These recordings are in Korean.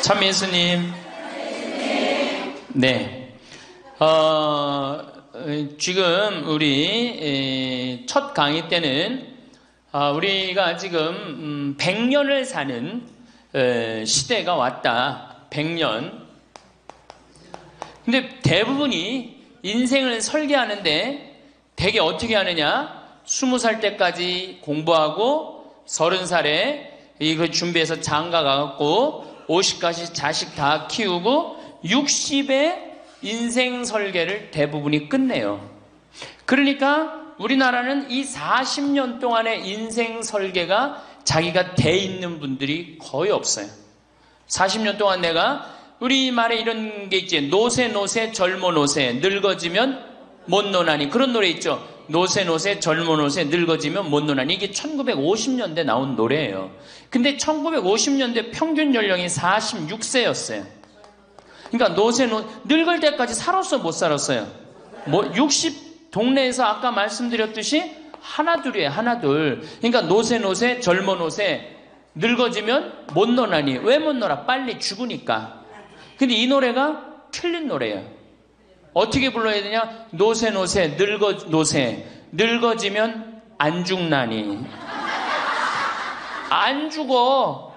참 예수님. 네. 지금 우리 첫 강의 때는 우리가 지금 100년을 사는 시대가 왔다. 100년. 근데 대부분이 인생을 설계하는데 되게 어떻게 하느냐? 20살 때까지 공부하고 30살에 이거 준비해서 장가 가갖고 50까지 자식 다 키우고 60에 인생 설계를 대부분이 끝내요. 그러니까 우리나라는 이 40년 동안의 인생 설계가 자기가 돼 있는 분들이 거의 없어요. 40년 동안 내가 우리말에 이런 게 있지. 노세 젊어 노세 늙어지면 못 노나니. 그런 노래 있죠. 노세 젊어 노세 늙어지면 못 노나니. 이게 1950년대 나온 노래예요. 근데 1950년대 평균 연령이 46세였어요. 그러니까 늙을 때까지 살았어 못 살았어요? 60 동네에서 아까 말씀드렸듯이 하나둘이에요. 하나둘. 그러니까 노세 젊어 노세 늙어지면 못 노나니. 왜 못 놀아? 빨리 죽으니까. 근데 이 노래가 틀린 노래예요. 어떻게 불러야 되냐? 노세 늙어지면 안 죽나니. 안 죽어.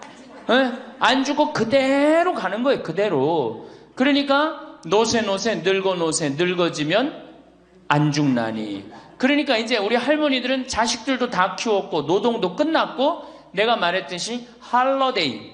에? 안 죽어. 그대로 가는 거예요. 그대로. 그러니까 노세 늙어지면 안 죽나니. 그러니까 이제 우리 할머니들은 자식들도 다 키웠고 노동도 끝났고 내가 말했듯이 할러데이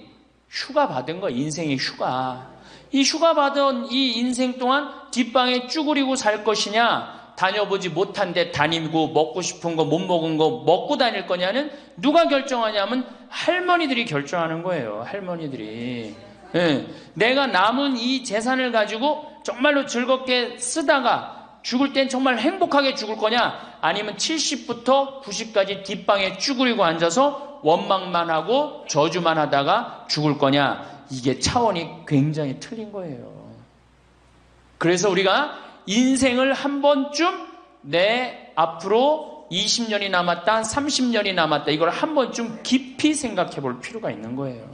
휴가 받은 거. 인생의 휴가. 이 휴가 받은 이 인생 동안 뒷방에 쭈그리고 살 것이냐, 다녀보지 못한 데 다니고 먹고 싶은 거 못 먹은 거 먹고 다닐 거냐는 누가 결정하냐면 할머니들이 결정하는 거예요. 할머니들이. 예. 내가 남은 이 재산을 가지고 정말로 즐겁게 쓰다가 죽을 땐 정말 행복하게 죽을 거냐, 아니면 70부터 90까지 뒷방에 쭈그리고 앉아서 원망만 하고 저주만 하다가 죽을 거냐. 이게 차원이 굉장히 틀린 거예요. 그래서 우리가 인생을 한 번쯤 내 앞으로 20년이 남았다, 30년이 남았다, 이걸 한 번쯤 깊이 생각해 볼 필요가 있는 거예요.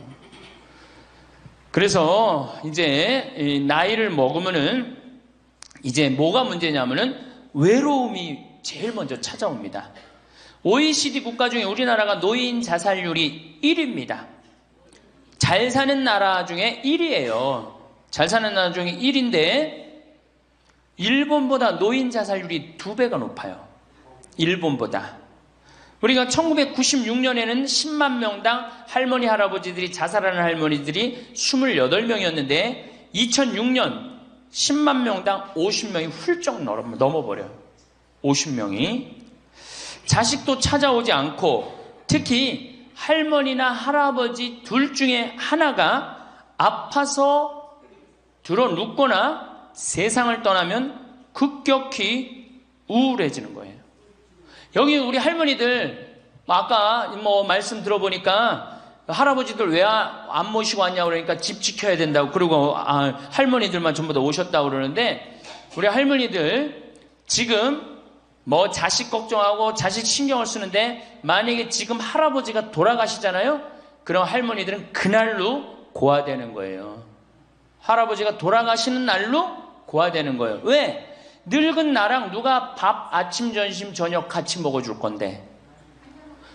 그래서 이제 나이를 먹으면은 이제 뭐가 문제냐면은 외로움이 제일 먼저 찾아옵니다. OECD 국가 중에 우리나라가 노인 자살률이 1위입니다. 잘 사는 나라 중에 1위예요. 잘 사는 나라 중에 1위인데 일본보다 노인 자살률이 2배가 높아요. 일본보다. 우리가 1996년에는 10만 명당 할머니 할아버지들이 자살하는 할머니들이 28명이었는데 2006년 10만 명당 50명이 훌쩍 넘어버려요. 50명이. 자식도 찾아오지 않고 특히 할머니나 할아버지 둘 중에 하나가 아파서 들어 눕거나 세상을 떠나면 급격히 우울해지는 거예요. 여기 우리 할머니들 아까 말씀 들어보니까 할아버지들 왜 안 모시고 왔냐고 그러니까 집 지켜야 된다고, 그리고 할머니들만 전부 다 오셨다고 그러는데 우리 할머니들 지금 자식 걱정하고 자식 신경을 쓰는데 만약에 지금 할아버지가 돌아가시잖아요? 그럼 할머니들은 그날로 고아되는 거예요. 할아버지가 돌아가시는 날로 고아되는 거예요. 왜? 늙은 나랑 누가 밥, 아침, 점심, 저녁 같이 먹어줄 건데,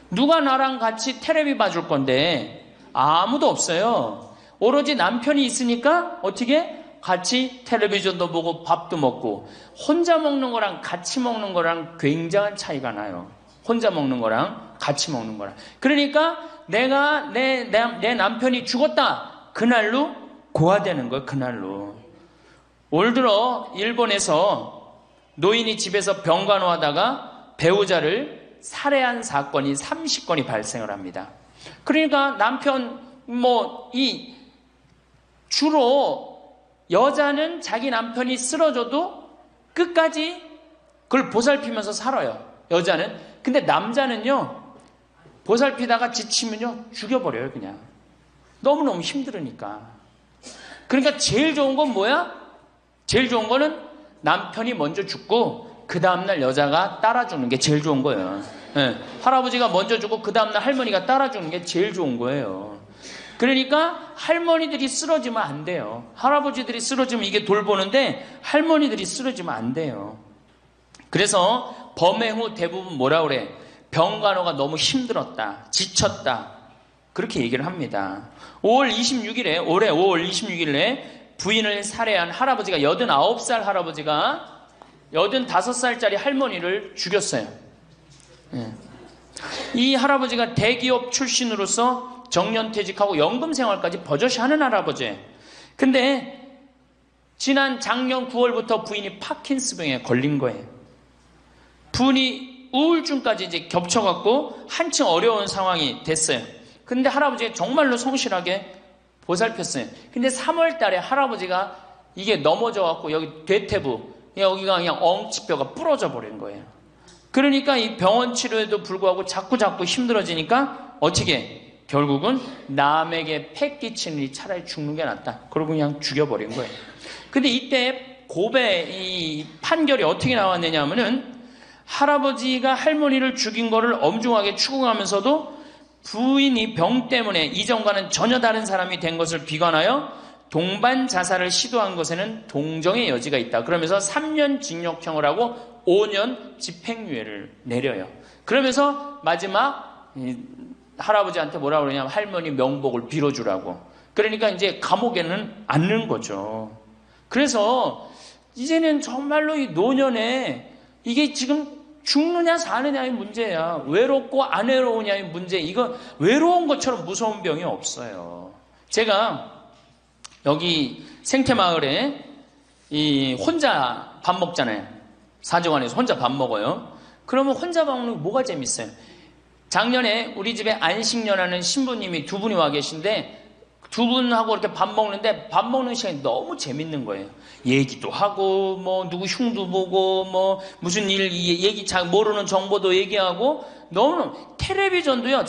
누가 나랑 같이 텔레비 봐줄 건데 아무도 없어요. 오로지 남편이 있으니까 어떻게? 같이 텔레비전도 보고 밥도 먹고. 혼자 먹는 거랑 같이 먹는 거랑 굉장한 차이가 나요. 혼자 먹는 거랑 같이 먹는 거랑. 그러니까 내가 내 남편이 죽었다, 그날로 고아되는 거예요. 그날로. 올 들어 일본에서 노인이 집에서 병간호하다가 배우자를 살해한 사건이 30건이 발생을 합니다. 그러니까 남편 주로 여자는 자기 남편이 쓰러져도 끝까지 그걸 보살피면서 살아요. 여자는. 근데 남자는요, 보살피다가 지치면요 죽여버려요. 그냥 너무너무 힘들으니까. 그러니까 제일 좋은 건 뭐야? 제일 좋은 거는 남편이 먼저 죽고 그 다음날 여자가 따라 죽는 게 제일 좋은 거예요. 네. 할아버지가 먼저 죽고 그 다음날 할머니가 따라 죽는 게 제일 좋은 거예요. 그러니까 할머니들이 쓰러지면 안 돼요. 할아버지들이 쓰러지면 이게 돌보는데 할머니들이 쓰러지면 안 돼요. 그래서 범행 후 대부분 뭐라 그래? 병간호가 너무 힘들었다, 지쳤다, 그렇게 얘기를 합니다. 5월 26일에 올해 5월 26일에 부인을 살해한 할아버지가 89살 할아버지가 85살짜리 할머니를 죽였어요. 이 할아버지가 대기업 출신으로서 정년퇴직하고 연금생활까지 버젓이 하는 할아버지예요. 근데 지난 작년 9월부터 부인이 파킨스병에 걸린 거예요. 부인이 우울증까지 이제 겹쳐갖고 한층 어려운 상황이 됐어요. 근데 할아버지가 정말로 성실하게 보살폈어요. 근데 3월 달에 할아버지가 이게 넘어져갖고 여기 대퇴부, 여기가 그냥 엉치뼈가 부러져 버린 거예요. 그러니까 이 병원 치료에도 불구하고 자꾸 힘들어지니까 어떻게? 결국은 남에게 패 끼치니 차라리 죽는 게 낫다. 그러고 그냥 죽여버린 거예요. 근데 이때 고배 이 판결이 어떻게 나왔느냐 하면은 할아버지가 할머니를 죽인 거를 엄중하게 추궁하면서도 부인이 병 때문에 이전과는 전혀 다른 사람이 된 것을 비관하여 동반 자살을 시도한 것에는 동정의 여지가 있다. 그러면서 3년 징역형을 하고 5년 집행유예를 내려요. 그러면서 마지막 할아버지한테 뭐라 그러냐면 할머니 명복을 빌어주라고. 그러니까 이제 감옥에는 안 넣는 거죠. 그래서 이제는 정말로 이 노년에 이게 지금 죽느냐 사느냐의 문제야. 외롭고 안 외로우냐의 문제. 이거 외로운 것처럼 무서운 병이 없어요. 제가 여기 생태마을에 이 혼자 밥 먹잖아요. 사정원에서 혼자 밥 먹어요. 그러면 혼자 밥 먹는 게 뭐가 재밌어요? 작년에 우리 집에 안식년하는 신부님이 두 분이 와 계신데 두 분하고 이렇게 밥 먹는데 밥 먹는 시간이 너무 재밌는 거예요. 얘기도 하고 뭐 누구 흉도 보고 뭐 무슨 일 얘기 잘 모르는 정보도 얘기하고 너무 텔레비전도요.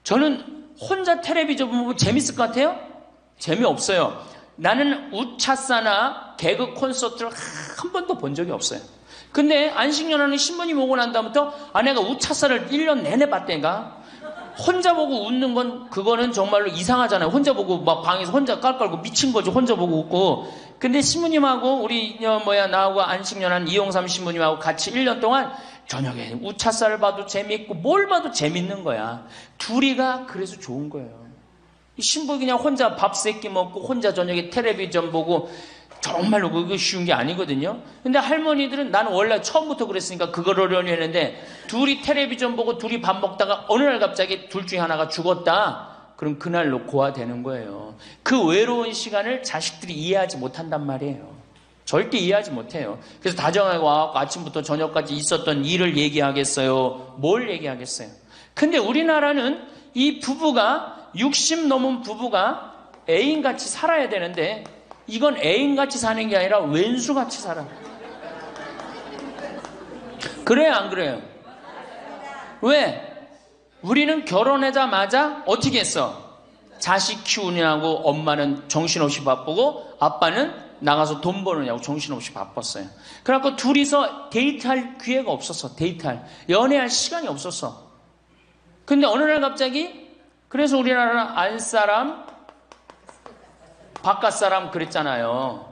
저는 혼자 텔레비전 보면 재밌을 것 같아요? 재미없어요. 나는 우차사나 개그 콘서트를 한 번도 본 적이 없어요. 근데 안식년하는 신부님 오고 난 다음부터 내가 우차사를 1년 내내 봤다니까. 혼자 보고 웃는 건 그거는 정말로 이상하잖아요. 혼자 보고 막 방에서 혼자 깔깔고 미친 거지. 혼자 보고 웃고. 근데 신부님하고 우리 나하고 안식년한 이용삼 신부님하고 같이 1년 동안 저녁에 우차사를 봐도 재밌고 뭘 봐도 재밌는 거야. 둘이가 그래서 좋은 거예요. 신부 그냥 혼자 밥 세끼 먹고 혼자 저녁에 텔레비전 보고 정말로 그거 쉬운 게 아니거든요. 근데 할머니들은 나는 원래 처음부터 그랬으니까 그거를 어려니 했는데 둘이 텔레비전 보고 둘이 밥 먹다가 어느 날 갑자기 둘 중에 하나가 죽었다. 그럼 그날로 고아되는 거예요. 그 외로운 시간을 자식들이 이해하지 못한단 말이에요. 절대 이해하지 못해요. 그래서 다정하고 와갖고 아침부터 저녁까지 있었던 일을 얘기하겠어요? 뭘 얘기하겠어요? 근데 우리나라는 이 부부가 60 넘은 부부가 애인같이 살아야 되는데 이건 애인같이 사는 게 아니라 왼수같이 살아. 그래요, 안 그래요? 왜? 우리는 결혼하자마자 어떻게 했어? 자식 키우느냐고 엄마는 정신없이 바쁘고 아빠는 나가서 돈 버느냐고 정신없이 바빴어요. 그래갖고 둘이서 데이트할 기회가 없었어. 연애할 시간이 없었어. 근데 어느 날 갑자기 그래서 우리나라는 안사람 바깥사람 그랬잖아요.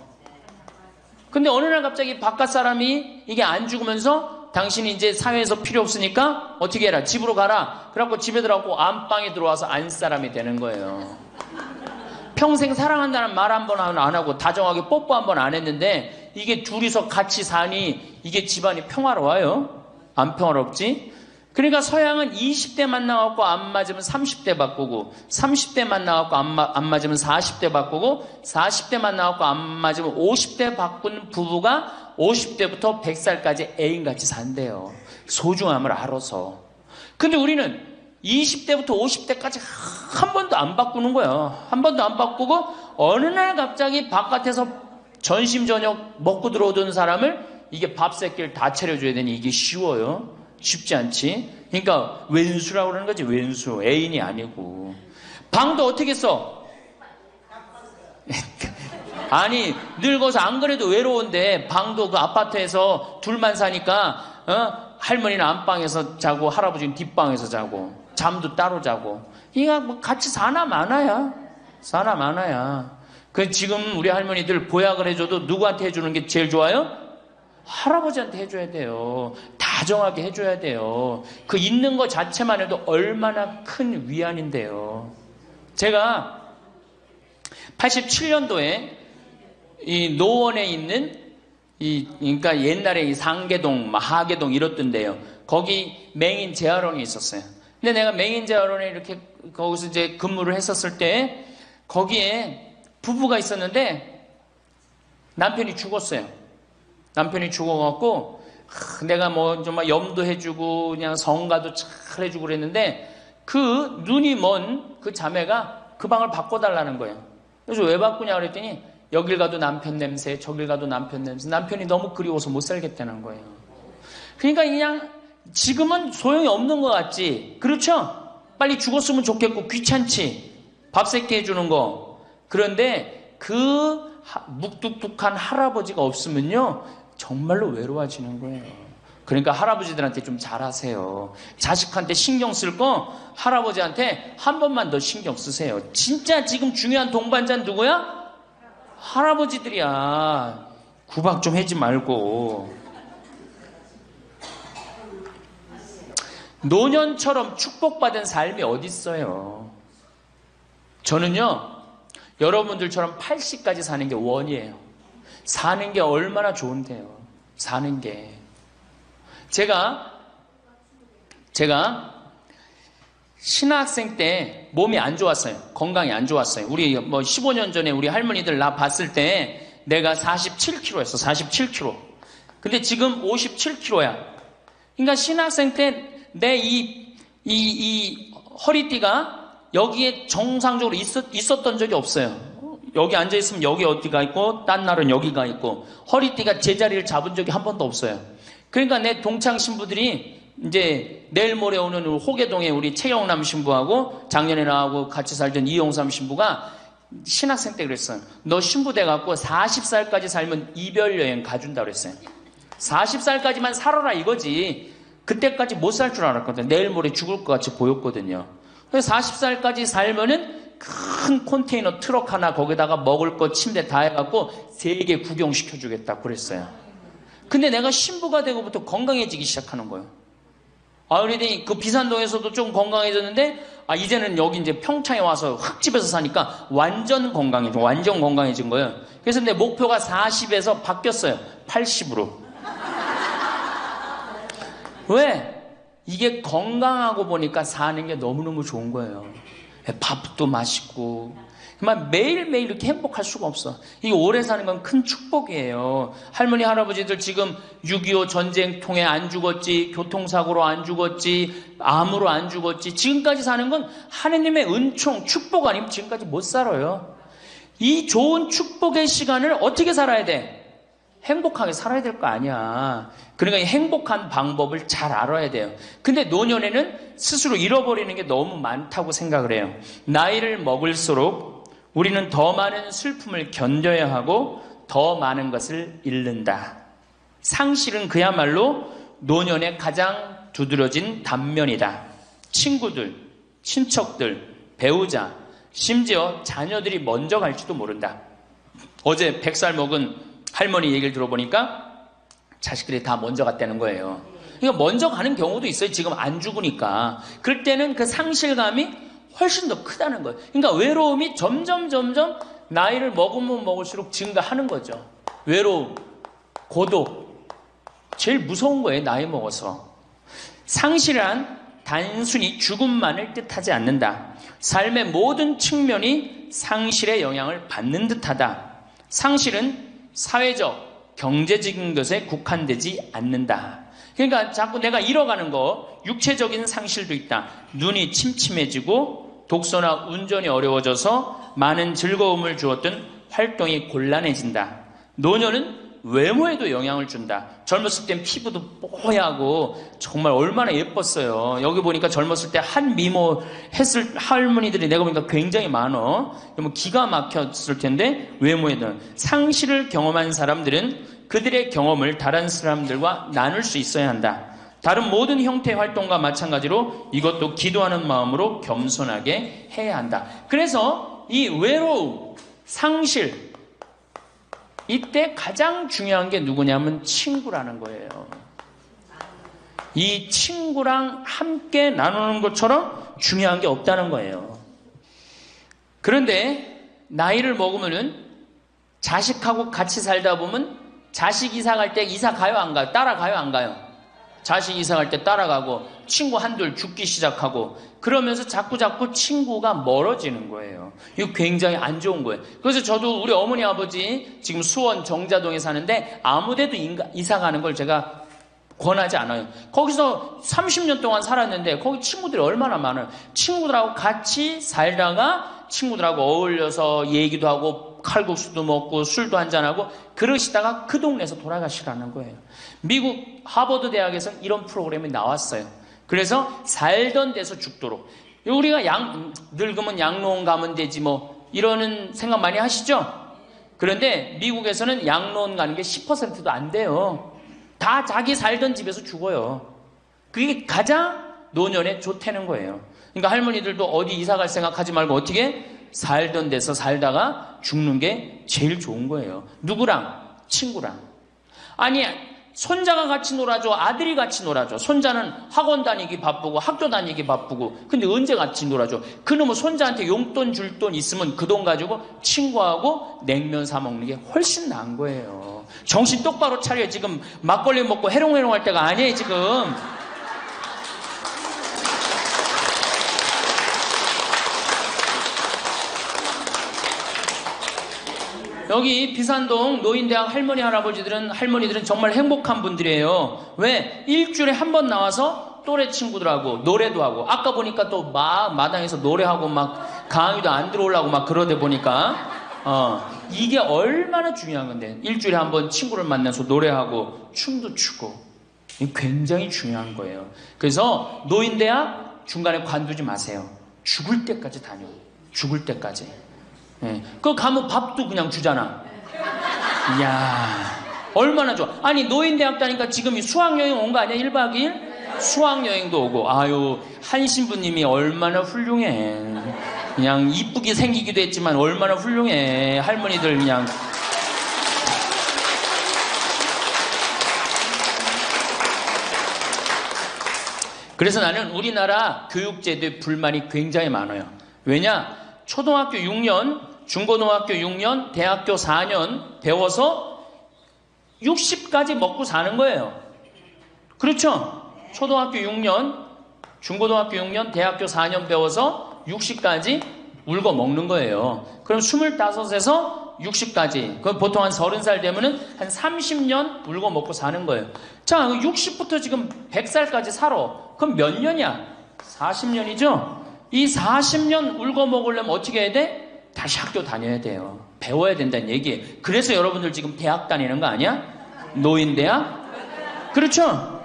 근데 어느 날 갑자기 바깥사람이 이게 안 죽으면서 당신이 이제 사회에서 필요 없으니까 어떻게 해라, 집으로 가라. 그래갖고 집에 들어가고 안방에 들어와서 안사람이 되는 거예요. 평생 사랑한다는 말 한 번 안 하고 다정하게 뽀뽀 한 번 안 했는데 이게 둘이서 같이 사니 이게 집안이 평화로워요? 안 평화롭지? 그러니까 서양은 20대 만나갖고 안 맞으면 30대 바꾸고 30대 만나갖고 안 맞으면 40대 바꾸고 40대 만나갖고 안 맞으면 50대 바꾼 부부가 50대부터 100살까지 애인같이 산대요. 소중함을 알아서. 근데 우리는 20대부터 50대까지 한 번도 안 바꾸는 거야. 한 번도 안 바꾸고 어느 날 갑자기 바깥에서 전심 저녁 먹고 들어오던 사람을 이게 밥 새끼를 다 차려줘야 되니 이게 쉬워요? 쉽지 않지. 그러니까 왼수라고 그러는 거지. 왼수. 애인이 아니고. 방도 어떻게 써? 아니 늙어서 안 그래도 외로운데 방도 그 아파트에서 둘만 사니까 할머니는 안방에서 자고 할아버지는 뒷방에서 자고 잠도 따로 자고 이가 뭐 같이 사나 마나야. 사나 마나야. 그 지금 우리 할머니들 보약을 해줘도 누구한테 해주는 게 제일 좋아요? 할아버지한테 해줘야 돼요. 다정하게 해줘야 돼요. 그 있는 것 자체만 해도 얼마나 큰 위안인데요. 제가 87년도에 이 노원에 있는 그러니까 옛날에 이 상계동, 하계동 이렇던데요. 거기 맹인 재활원이 있었어요. 근데 내가 맹인 재활원에 이렇게 거기서 이제 근무를 했었을 때 거기에 부부가 있었는데 남편이 죽었어요. 남편이 죽어갖고 내가 뭐 정말 염도해주고 그냥 성가도 잘 해주고 그랬는데 그 눈이 먼 그 자매가 그 방을 바꿔달라는 거예요. 그래서 왜 바꾸냐 그랬더니 여길 가도 남편 냄새, 저길 가도 남편 냄새. 남편이 너무 그리워서 못 살겠다는 거예요. 그러니까 그냥 지금은 소용이 없는 것 같지. 그렇죠? 빨리 죽었으면 좋겠고 귀찮지. 밥 새끼 해주는 거. 그런데 그 묵뚝뚝한 할아버지가 없으면요 정말로 외로워지는 거예요. 그러니까 할아버지들한테 좀 잘하세요. 자식한테 신경 쓸 거 할아버지한테 한 번만 더 신경 쓰세요. 진짜 지금 중요한 동반자는 누구야? 할아버지들이야. 구박 좀 하지 말고. 노년처럼 축복받은 삶이 어디 있어요? 저는요 여러분들처럼 80까지 사는 게 원이에요. 사는 게 얼마나 좋은데요. 사는 게. 제가 신학생 때 몸이 안 좋았어요. 건강이 안 좋았어요. 우리 뭐 15년 전에 우리 할머니들 나 봤을 때 내가 47kg였어. 47kg. 근데 지금 57kg야. 그러니까 신학생 때 내 이 허리띠가 여기에 정상적으로 있었던 적이 없어요. 여기 앉아있으면 여기 어디가 있고 딴 날은 여기가 있고 허리띠가 제자리를 잡은 적이 한 번도 없어요. 그러니까 내 동창 신부들이 이제 내일 모레 오는 호계동에 우리 최영남 신부하고 작년에 나하고 같이 살던 이용삼 신부가 신학생 때 그랬어요. 너 신부 돼갖고 40살까지 살면 이별 여행 가준다 그랬어요. 40살까지만 살아라 이거지. 그때까지 못 살 줄 알았거든. 내일 모레 죽을 것 같이 보였거든요. 그래서 40살까지 살면은 큰 컨테이너 트럭 하나 거기다가 먹을 거 침대 다 해갖고 세계 구경시켜주겠다 그랬어요. 근데 내가 신부가 되고부터 건강해지기 시작하는 거예요. 그러더니 그 비산동에서도 좀 건강해졌는데 이제는 여기 이제 평창에 와서 흙집에서 사니까 완전 건강해진 거예요. 그래서 내 목표가 40에서 바뀌었어요. 80으로. 왜? 이게 건강하고 보니까 사는 게 너무너무 좋은 거예요. 밥도 맛있고 매일매일 이렇게 행복할 수가 없어. 이게 오래 사는 건 큰 축복이에요. 할머니 할아버지들 지금 6.25 전쟁 통해 안 죽었지, 교통사고로 안 죽었지, 암으로 안 죽었지, 지금까지 사는 건 하느님의 은총 축복 아니면 지금까지 못 살아요. 이 좋은 축복의 시간을 어떻게 살아야 돼? 행복하게 살아야 될 거 아니야. 그러니까 행복한 방법을 잘 알아야 돼요. 근데 노년에는 스스로 잃어버리는 게 너무 많다고 생각을 해요. 나이를 먹을수록 우리는 더 많은 슬픔을 견뎌야 하고 더 많은 것을 잃는다. 상실은 그야말로 노년의 가장 두드러진 단면이다. 친구들, 친척들, 배우자, 심지어 자녀들이 먼저 갈지도 모른다. 어제 100살 먹은 할머니 얘기를 들어보니까 자식들이 다 먼저 갔다는 거예요. 그러니까 먼저 가는 경우도 있어요. 지금 안 죽으니까. 그럴 때는 그 상실감이 훨씬 더 크다는 거예요. 그러니까 외로움이 점점 나이를 먹으면 먹을수록 증가하는 거죠. 외로움, 고독. 제일 무서운 거예요. 나이 먹어서. 상실한 단순히 죽음만을 뜻하지 않는다. 삶의 모든 측면이 상실의 영향을 받는 듯하다. 상실은 사회적, 경제적인 것에 국한되지 않는다. 그러니까 자꾸 내가 잃어가는 거, 육체적인 상실도 있다. 눈이 침침해지고 독서나 운전이 어려워져서 많은 즐거움을 주었던 활동이 곤란해진다. 노년은 외모에도 영향을 준다. 젊었을 땐 피부도 뽀얗고 정말 얼마나 예뻤어요. 여기 보니까 젊었을 때 한 미모 했을 할머니들이 내가 보니까 굉장히 많어. 기가 막혔을 텐데 외모에는 상실을 경험한 사람들은 그들의 경험을 다른 사람들과 나눌 수 있어야 한다. 다른 모든 형태의 활동과 마찬가지로 이것도 기도하는 마음으로 겸손하게 해야 한다. 그래서 이 외로움, 상실, 이때 가장 중요한 게 누구냐면 친구라는 거예요. 이 친구랑 함께 나누는 것처럼 중요한 게 없다는 거예요. 그런데 나이를 먹으면은 자식하고 같이 살다 보면 자식 이사 갈 때 이사 가요 안 가요? 따라가요 안 가요? 자식 이사 갈 때 따라가고 친구 한둘 죽기 시작하고 그러면서 자꾸 친구가 멀어지는 거예요. 이거 굉장히 안 좋은 거예요. 그래서 저도 우리 어머니 아버지 지금 수원 정자동에 사는데 아무데도 이사 가는 걸 제가 권하지 않아요. 거기서 30년 동안 살았는데 거기 친구들이 얼마나 많아요. 친구들하고 같이 살다가 친구들하고 어울려서 얘기도 하고 칼국수도 먹고 술도 한잔하고 그러시다가 그 동네에서 돌아가시라는 거예요. 미국 하버드 대학에서 이런 프로그램이 나왔어요. 그래서 살던 데서 죽도록. 우리가 늙으면 양로원 가면 되지 뭐 이러는 생각 많이 하시죠? 그런데 미국에서는 양로원 가는 게 10%도 안 돼요. 다 자기 살던 집에서 죽어요. 그게 가장 노년에 좋다는 거예요. 그러니까 할머니들도 어디 이사 갈 생각하지 말고 어떻게 살던 데서 살다가 죽는 게 제일 좋은 거예요. 누구랑? 친구랑. 아니 손자가 같이 놀아줘, 아들이 같이 놀아줘. 손자는 학원 다니기 바쁘고 학교 다니기 바쁘고 근데 언제 같이 놀아줘? 그놈은 손자한테 용돈 줄 돈 있으면 그 돈 가지고 친구하고 냉면 사 먹는 게 훨씬 나은 거예요. 정신 똑바로 차려. 지금 막걸리 먹고 해롱해롱 할 때가 아니에요 지금. 여기 비산동 노인대학 할머니들은 정말 행복한 분들이에요. 왜? 일주일에 한 번 나와서 또래 친구들하고 노래도 하고 아까 보니까 또 막 마당에서 노래하고 막 강의도 안 들어오려고 막 그러다 보니까 이게 얼마나 중요한 건데 일주일에 한 번 친구를 만나서 노래하고 춤도 추고 이게 굉장히 중요한 거예요. 그래서 노인대학 중간에 관두지 마세요. 죽을 때까지 다녀. 죽을 때까지. 예. 그거 가면 밥도 그냥 주잖아. 이야, 얼마나 좋아. 아니, 노인대학 다니까 지금 수학여행 온 거 아니야? 1박 2일? 수학여행도 오고. 아유, 한 신부님이 얼마나 훌륭해. 그냥 이쁘게 생기기도 했지만 얼마나 훌륭해. 할머니들 그냥. 그래서 나는 우리나라 교육제도에 불만이 굉장히 많아요. 왜냐? 초등학교 6년, 중고등학교 6년, 대학교 4년 배워서 60까지 먹고 사는 거예요. 그렇죠? 초등학교 6년, 중고등학교 6년, 대학교 4년 배워서 60까지 울고 먹는 거예요. 그럼 25에서 60까지. 그럼 보통 한 30살 되면은 한 30년 울고 먹고 사는 거예요. 자, 60부터 지금 100살까지 살아. 그럼 몇 년이야? 40년이죠? 이 40년 울고 먹으려면 어떻게 해야 돼? 다시 학교 다녀야 돼요. 배워야 된다는 얘기예요. 그래서 여러분들 지금 대학 다니는 거 아니야? 노인대학? 그렇죠?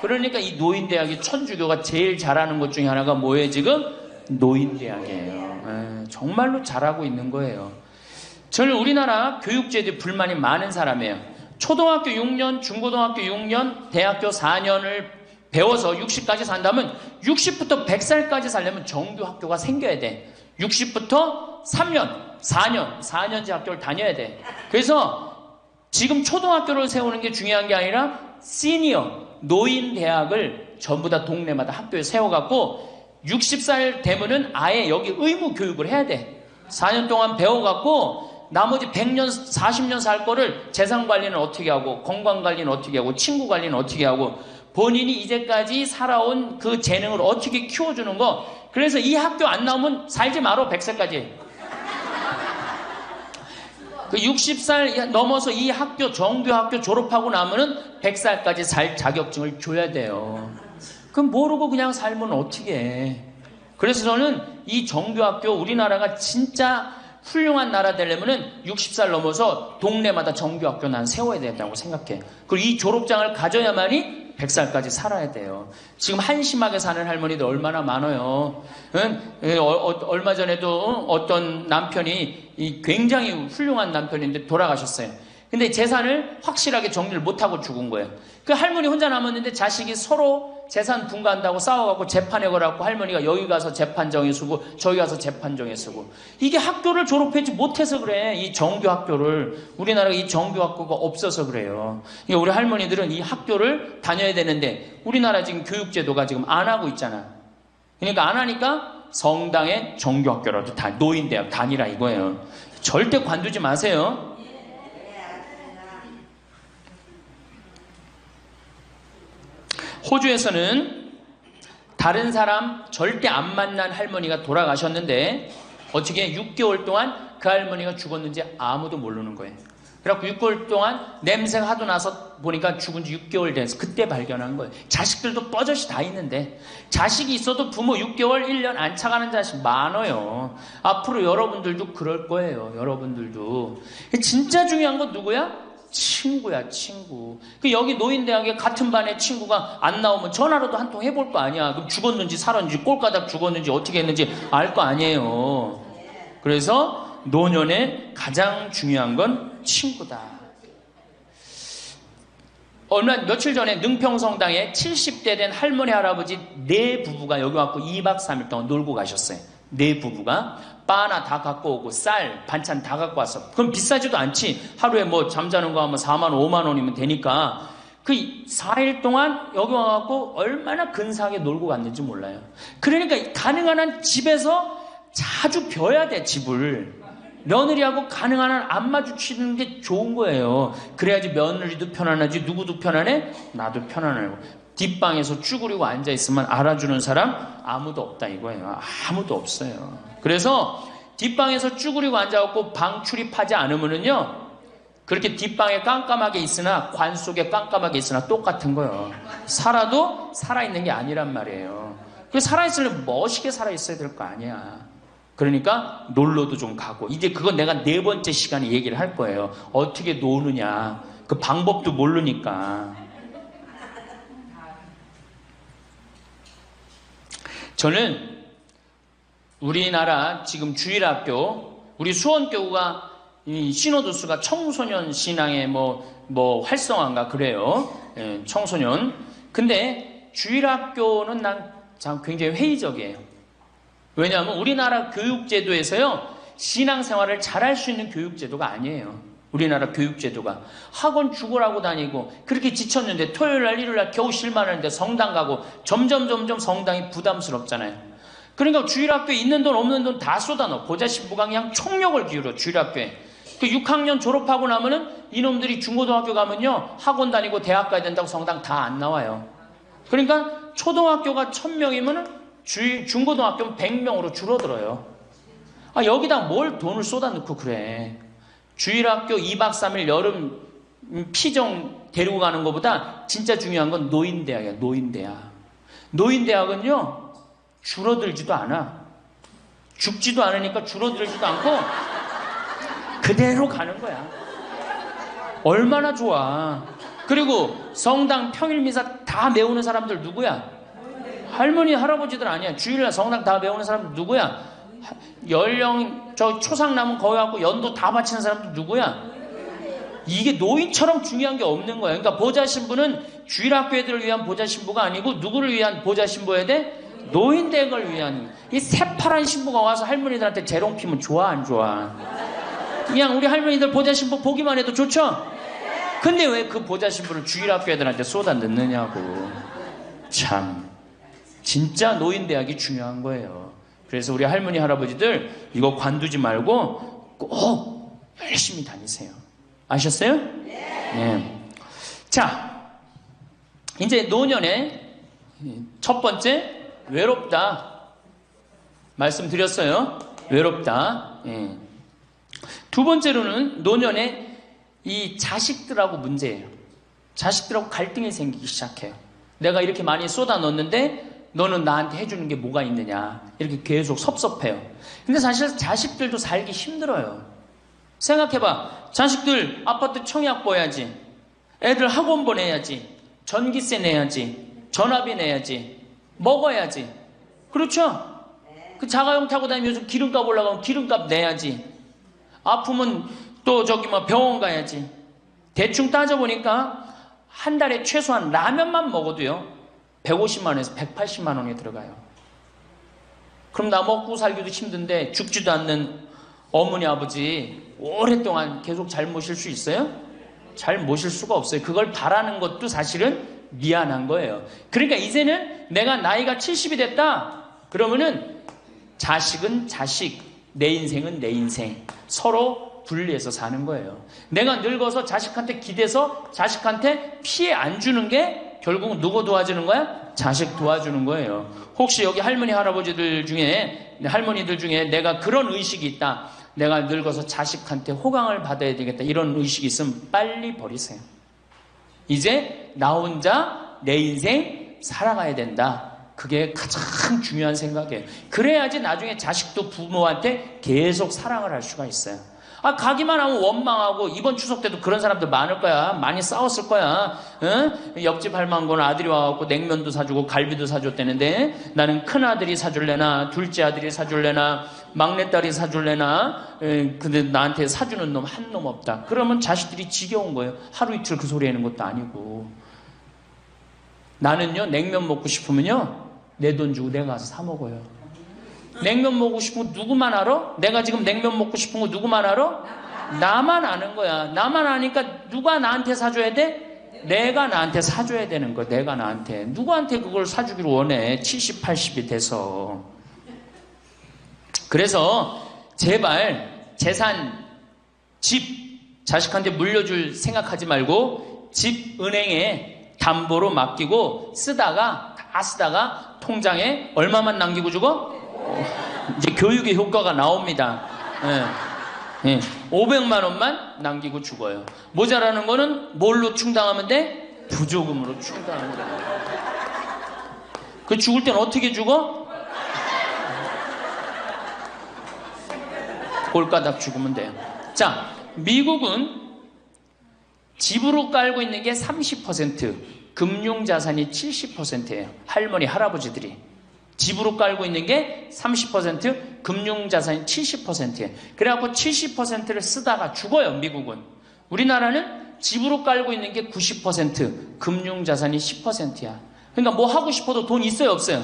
그러니까 이 노인대학이 천주교가 제일 잘하는 것 중에 하나가 뭐예요 지금? 노인대학이에요. 정말로 잘하고 있는 거예요. 저는 우리나라 교육제도에 불만이 많은 사람이에요. 초등학교 6년, 중고등학교 6년, 대학교 4년을 배워서 60까지 산다면 60부터 100살까지 살려면 정규학교가 생겨야 돼. 60부터 3년, 4년제 학교를 다녀야 돼. 그래서 지금 초등학교를 세우는 게 중요한 게 아니라 시니어, 노인 대학을 전부 다 동네마다 학교에 세워갖고 60살 되면은 아예 여기 의무 교육을 해야 돼. 4년 동안 배워갖고 나머지 100년, 40년 살 거를 재산 관리는 어떻게 하고 건강 관리는 어떻게 하고 친구 관리는 어떻게 하고 본인이 이제까지 살아온 그 재능을 어떻게 키워주는 거. 그래서 이 학교 안 나오면 살지 말어. 100살까지. 그 60살 넘어서 이 학교 정규학교 졸업하고 나면은 100살까지 살 자격증을 줘야 돼요. 그럼 모르고 그냥 살면 어떻게 해. 그래서 저는 이 정규학교 우리나라가 진짜 훌륭한 나라 되려면은 60살 넘어서 동네마다 정규학교 난 세워야 된다고 생각해. 그리고 이 졸업장을 가져야만이 100살까지 살아야 돼요. 지금 한심하게 사는 할머니들 얼마나 많아요. 얼마 전에도 어떤 남편이 굉장히 훌륭한 남편인데 돌아가셨어요. 근데 재산을 확실하게 정리를 못하고 죽은 거예요. 그 할머니 혼자 남았는데 자식이 서로 재산 분가한다고 싸워갖고 재판에 걸어갖고 할머니가 여기 가서 재판정에 서고 저기 가서 재판정에 서고. 이게 학교를 졸업하지 못해서 그래. 이 정규 학교를. 우리나라가 이 정규 학교가 없어서 그래요. 그러니까 우리 할머니들은 이 학교를 다녀야 되는데 우리나라 지금 교육제도가 지금 안 하고 있잖아. 그러니까 안 하니까 성당의 정규 학교라도 다 노인대학 다니라 이거예요. 절대 관두지 마세요. 호주에서는 다른 사람 절대 안 만난 할머니가 돌아가셨는데 어떻게 6개월 동안 그 할머니가 죽었는지 아무도 모르는 거예요. 그래갖고 6개월 동안 냄새가 하도 나서 보니까 죽은 지 6개월 돼서 그때 발견한 거예요. 자식들도 뻐젓이 다 있는데 자식이 있어도 부모 6개월, 1년 안 차가는 자식 많아요. 앞으로 여러분들도 그럴 거예요. 여러분들도. 진짜 중요한 건 누구야? 친구야, 친구. 여기 노인대학에 같은 반에 친구가 안 나오면 전화로도 한 통 해볼 거 아니야. 그럼 죽었는지 살았는지 꼴가닥 죽었는지 어떻게 했는지 알 거 아니에요. 그래서 노년에 가장 중요한 건 친구다. 며칠 전에 능평성당에 70대 된 할머니 할아버지 네 부부가 여기 와서 2박 3일 동안 놀고 가셨어요. 네 부부가 바나 다 갖고 오고 쌀, 반찬 다 갖고 왔어. 그럼 비싸지도 않지. 하루에 뭐 잠자는 거 하면 4만 원, 5만 원이면 되니까 그 4일 동안 여기 와갖고 얼마나 근사하게 놀고 갔는지 몰라요. 그러니까 가능한 한 집에서 자주 벼야 돼, 집을. 며느리하고 가능한 한 안 마주치는 게 좋은 거예요. 그래야지 며느리도 편안하지, 누구도 편안해? 나도 편안하고. 뒷방에서 쭈그리고 앉아있으면 알아주는 사람 아무도 없다 이거예요. 아무도 없어요. 그래서 뒷방에서 쭈그리고 앉아갖고 방 출입하지 않으면은요, 그렇게 뒷방에 깜깜하게 있으나 관 속에 깜깜하게 있으나 똑같은 거예요. 살아도 살아있는 게 아니란 말이에요. 그래서 살아있으려면 멋있게 살아있어야 될 거 아니야. 그러니까 놀러도 좀 가고. 이제 그건 내가 4번째 시간에 얘기를 할 거예요. 어떻게 노느냐. 그 방법도 모르니까. 저는 우리나라 지금 주일학교, 우리 수원교구가 이 신호도수가 청소년 신앙의 뭐 활성화인가 그래요. 예, 청소년. 근데 주일학교는 난 참 굉장히 회의적이에요. 왜냐하면 우리나라 교육제도에서요, 신앙생활을 잘할 수 있는 교육제도가 아니에요. 우리나라 교육제도가. 학원 죽으라고 다니고 그렇게 지쳤는데 토요일날 일요일날 겨우 쉴만하는데 성당 가고 점점 성당이 부담스럽잖아요. 그러니까 주일학교에 있는 돈 없는 돈 다 쏟아넣어. 보좌신부가 그냥 총력을 기울여. 주일학교에. 그 6학년 졸업하고 나면은 이놈들이 중고등학교 가면요, 학원 다니고 대학 가야 된다고 성당 다 안 나와요. 그러니까 초등학교가 1000명이면은 중고등학교는 100명으로 줄어들어요. 여기다 뭘 돈을 쏟아넣고 그래. 주일학교 2박 3일 여름 피정 데리고 가는 것보다 진짜 중요한 건 노인대학이야. 노인대학은요, 줄어들지도 않아. 죽지도 않으니까 줄어들지도 않고 그대로 가는 거야. 얼마나 좋아. 그리고 성당 평일미사 다 메우는 사람들 누구야? 할머니 할아버지들 아니야. 주일날 성당 다 메우는 사람들 누구야? 연령 저 초상 남은 거기 갖고 연도 다 바치는 사람들 누구야? 이게 노인처럼 중요한 게 없는 거야. 그러니까 보좌신부는 주일학교 애들을 위한 보좌신부가 아니고 누구를 위한 보좌신부여야 돼? 노인댁을 위한. 이 새파란 신부가 와서 할머니들한테 재롱 피면 좋아 안 좋아? 그냥 우리 할머니들 보좌신부 보기만 해도 좋죠? 근데 왜 그 보좌신부를 주일학교 애들한테 쏟아 넣느냐고. 참 진짜 노인대학이 중요한 거예요. 그래서 우리 할머니 할아버지들 이거 관두지 말고 꼭 열심히 다니세요. 아셨어요? 네. 자, 이제 노년에 첫 번째 외롭다 말씀드렸어요. 외롭다. 예. 두 번째로는 노년에 이 자식들하고 문제예요. 자식들하고 갈등이 생기기 시작해요. 내가 이렇게 많이 쏟아 넣었는데 너는 나한테 해주는 게 뭐가 있느냐, 이렇게 계속 섭섭해요. 근데 사실 자식들도 살기 힘들어요. 생각해봐. 자식들 아파트 청약 보야지, 애들 학원 보내야지, 전기세 내야지, 전화비 내야지, 먹어야지. 그렇죠? 그 자가용 타고 다니면서 기름값 올라가면 기름값 내야지. 아프면 또 병원 가야지. 대충 따져보니까 한 달에 최소한 라면만 먹어도요 150만 원에서 180만 원이 들어가요. 그럼 나 먹고 살기도 힘든데 죽지도 않는 어머니 아버지 오랫동안 계속 잘 모실 수 있어요? 잘 모실 수가 없어요. 그걸 바라는 것도 사실은 미안한 거예요. 그러니까 이제는 내가 나이가 70이 됐다 그러면은 자식은 자식, 내 인생은 내 인생, 서로 분리해서 사는 거예요. 내가 늙어서 자식한테 기대서 자식한테 피해 안 주는 게 결국은 누구 도와주는 거야? 자식 도와주는 거예요. 혹시 여기 할머니 할아버지들 중에, 할머니들 중에 내가 그런 의식이 있다, 내가 늙어서 자식한테 호강을 받아야 되겠다, 이런 의식이 있으면 빨리 버리세요. 이제 나 혼자 내 인생 살아가야 된다. 그게 가장 중요한 생각이에요. 그래야지 나중에 자식도 부모한테 계속 사랑을 할 수가 있어요. 가기만 하면 원망하고, 이번 추석 때도 그런 사람들 많을 거야. 많이 싸웠을 거야. 응? 옆집 할망구는 아들이 와갖고 냉면도 사주고 갈비도 사줬다는데 나는 큰아들이 사줄래나 둘째 아들이 사줄래나 막내딸이 사줄래나, 근데 나한테 사주는 놈 한 놈 없다. 그러면 자식들이 지겨운 거예요. 하루 이틀 그 소리 하는 것도 아니고. 나는요, 냉면 먹고 싶으면요 내 돈 주고 내가 가서 사 먹어요. 냉면 먹고 싶은 거 누구만 알아? 내가 지금 냉면 먹고 싶은 거 누구만 알아? 나만 아는 거야. 나만 아니까 누가 나한테 사줘야 돼? 내가 나한테 사줘야 되는 거야. 내가 나한테. 누구한테 그걸 사주기를 원해? 70, 80이 돼서. 그래서 제발 재산, 집 자식한테 물려줄 생각하지 말고 집 은행에 담보로 맡기고 다 쓰다가 통장에 얼마만 남기고 주고? 이제 교육의 효과가 나옵니다. 500만 원만 남기고 죽어요. 모자라는 거는 뭘로 충당하면 돼? 부조금으로 충당하면 돼. 그 죽을 땐 어떻게 죽어? 꼴가닥 죽으면 돼요. 자, 미국은 집으로 깔고 있는 게 30%, 금융자산이 70%예요. 할머니, 할아버지들이. 집으로 깔고 있는 게 30%, 금융자산이 70%예요. 그래갖고 70%를 쓰다가 죽어요, 미국은. 우리나라는 집으로 깔고 있는 게 90%, 금융자산이 10%야. 그러니까 뭐 하고 싶어도 돈 있어요, 없어요?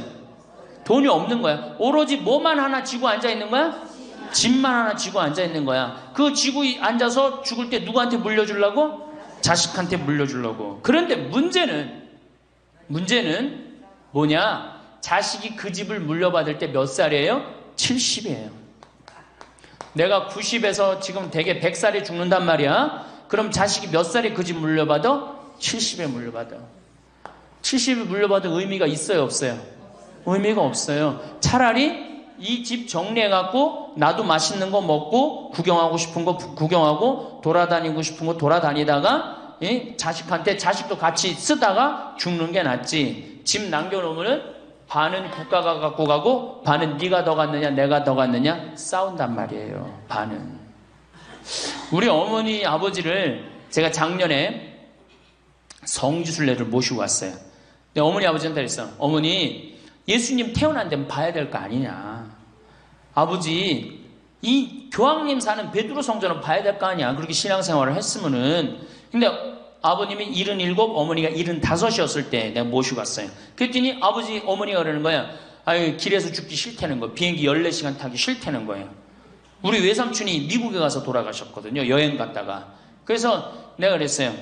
돈이 없는 거야. 오로지 뭐만 하나 쥐고 앉아 있는 거야? 집만 하나 쥐고 앉아 있는 거야. 그 쥐고 앉아서 죽을 때 누구한테 물려주려고? 자식한테 물려주려고. 그런데 문제는 뭐냐? 자식이 그 집을 물려받을 때 몇 살이에요? 70이에요. 내가 90에서 지금 대개 100살에 죽는단 말이야. 그럼 자식이 몇 살에 그 집 물려받아? 70에 물려받아. 70에 물려받은 의미가 있어요, 없어요? 의미가 없어요. 차라리 이 집 정리해갖고 나도 맛있는 거 먹고 구경하고 싶은 거 구경하고 돌아다니고 싶은 거 돌아다니다가 자식한테 자식도 같이 쓰다가 죽는 게 낫지. 집 남겨놓으면 반은 국가가 갖고 가고 반은 네가 더 갖느냐 내가 더 갖느냐 싸운단 말이에요. 반은. 우리 어머니 아버지를 제가 작년에 성지순례를 모시고 왔어요. 근데 어머니 아버지한테 그랬어. 어머니, 예수님 태어난 데는 봐야 될 거 아니냐. 아버지, 이 교황님 사는 베드로 성전은 봐야 될 거 아니야. 그렇게 신앙생활을 했으면은. 근데 아버님이 77, 어머니가 75이었을 때 내가 모시고 갔어요. 그랬더니 아버지, 어머니가 그러는 거야. 아유, 길에서 죽기 싫다는 거야. 비행기 14시간 타기 싫다는 거예요. 우리 외삼촌이 미국에 가서 돌아가셨거든요. 여행 갔다가. 그래서 내가 그랬어요.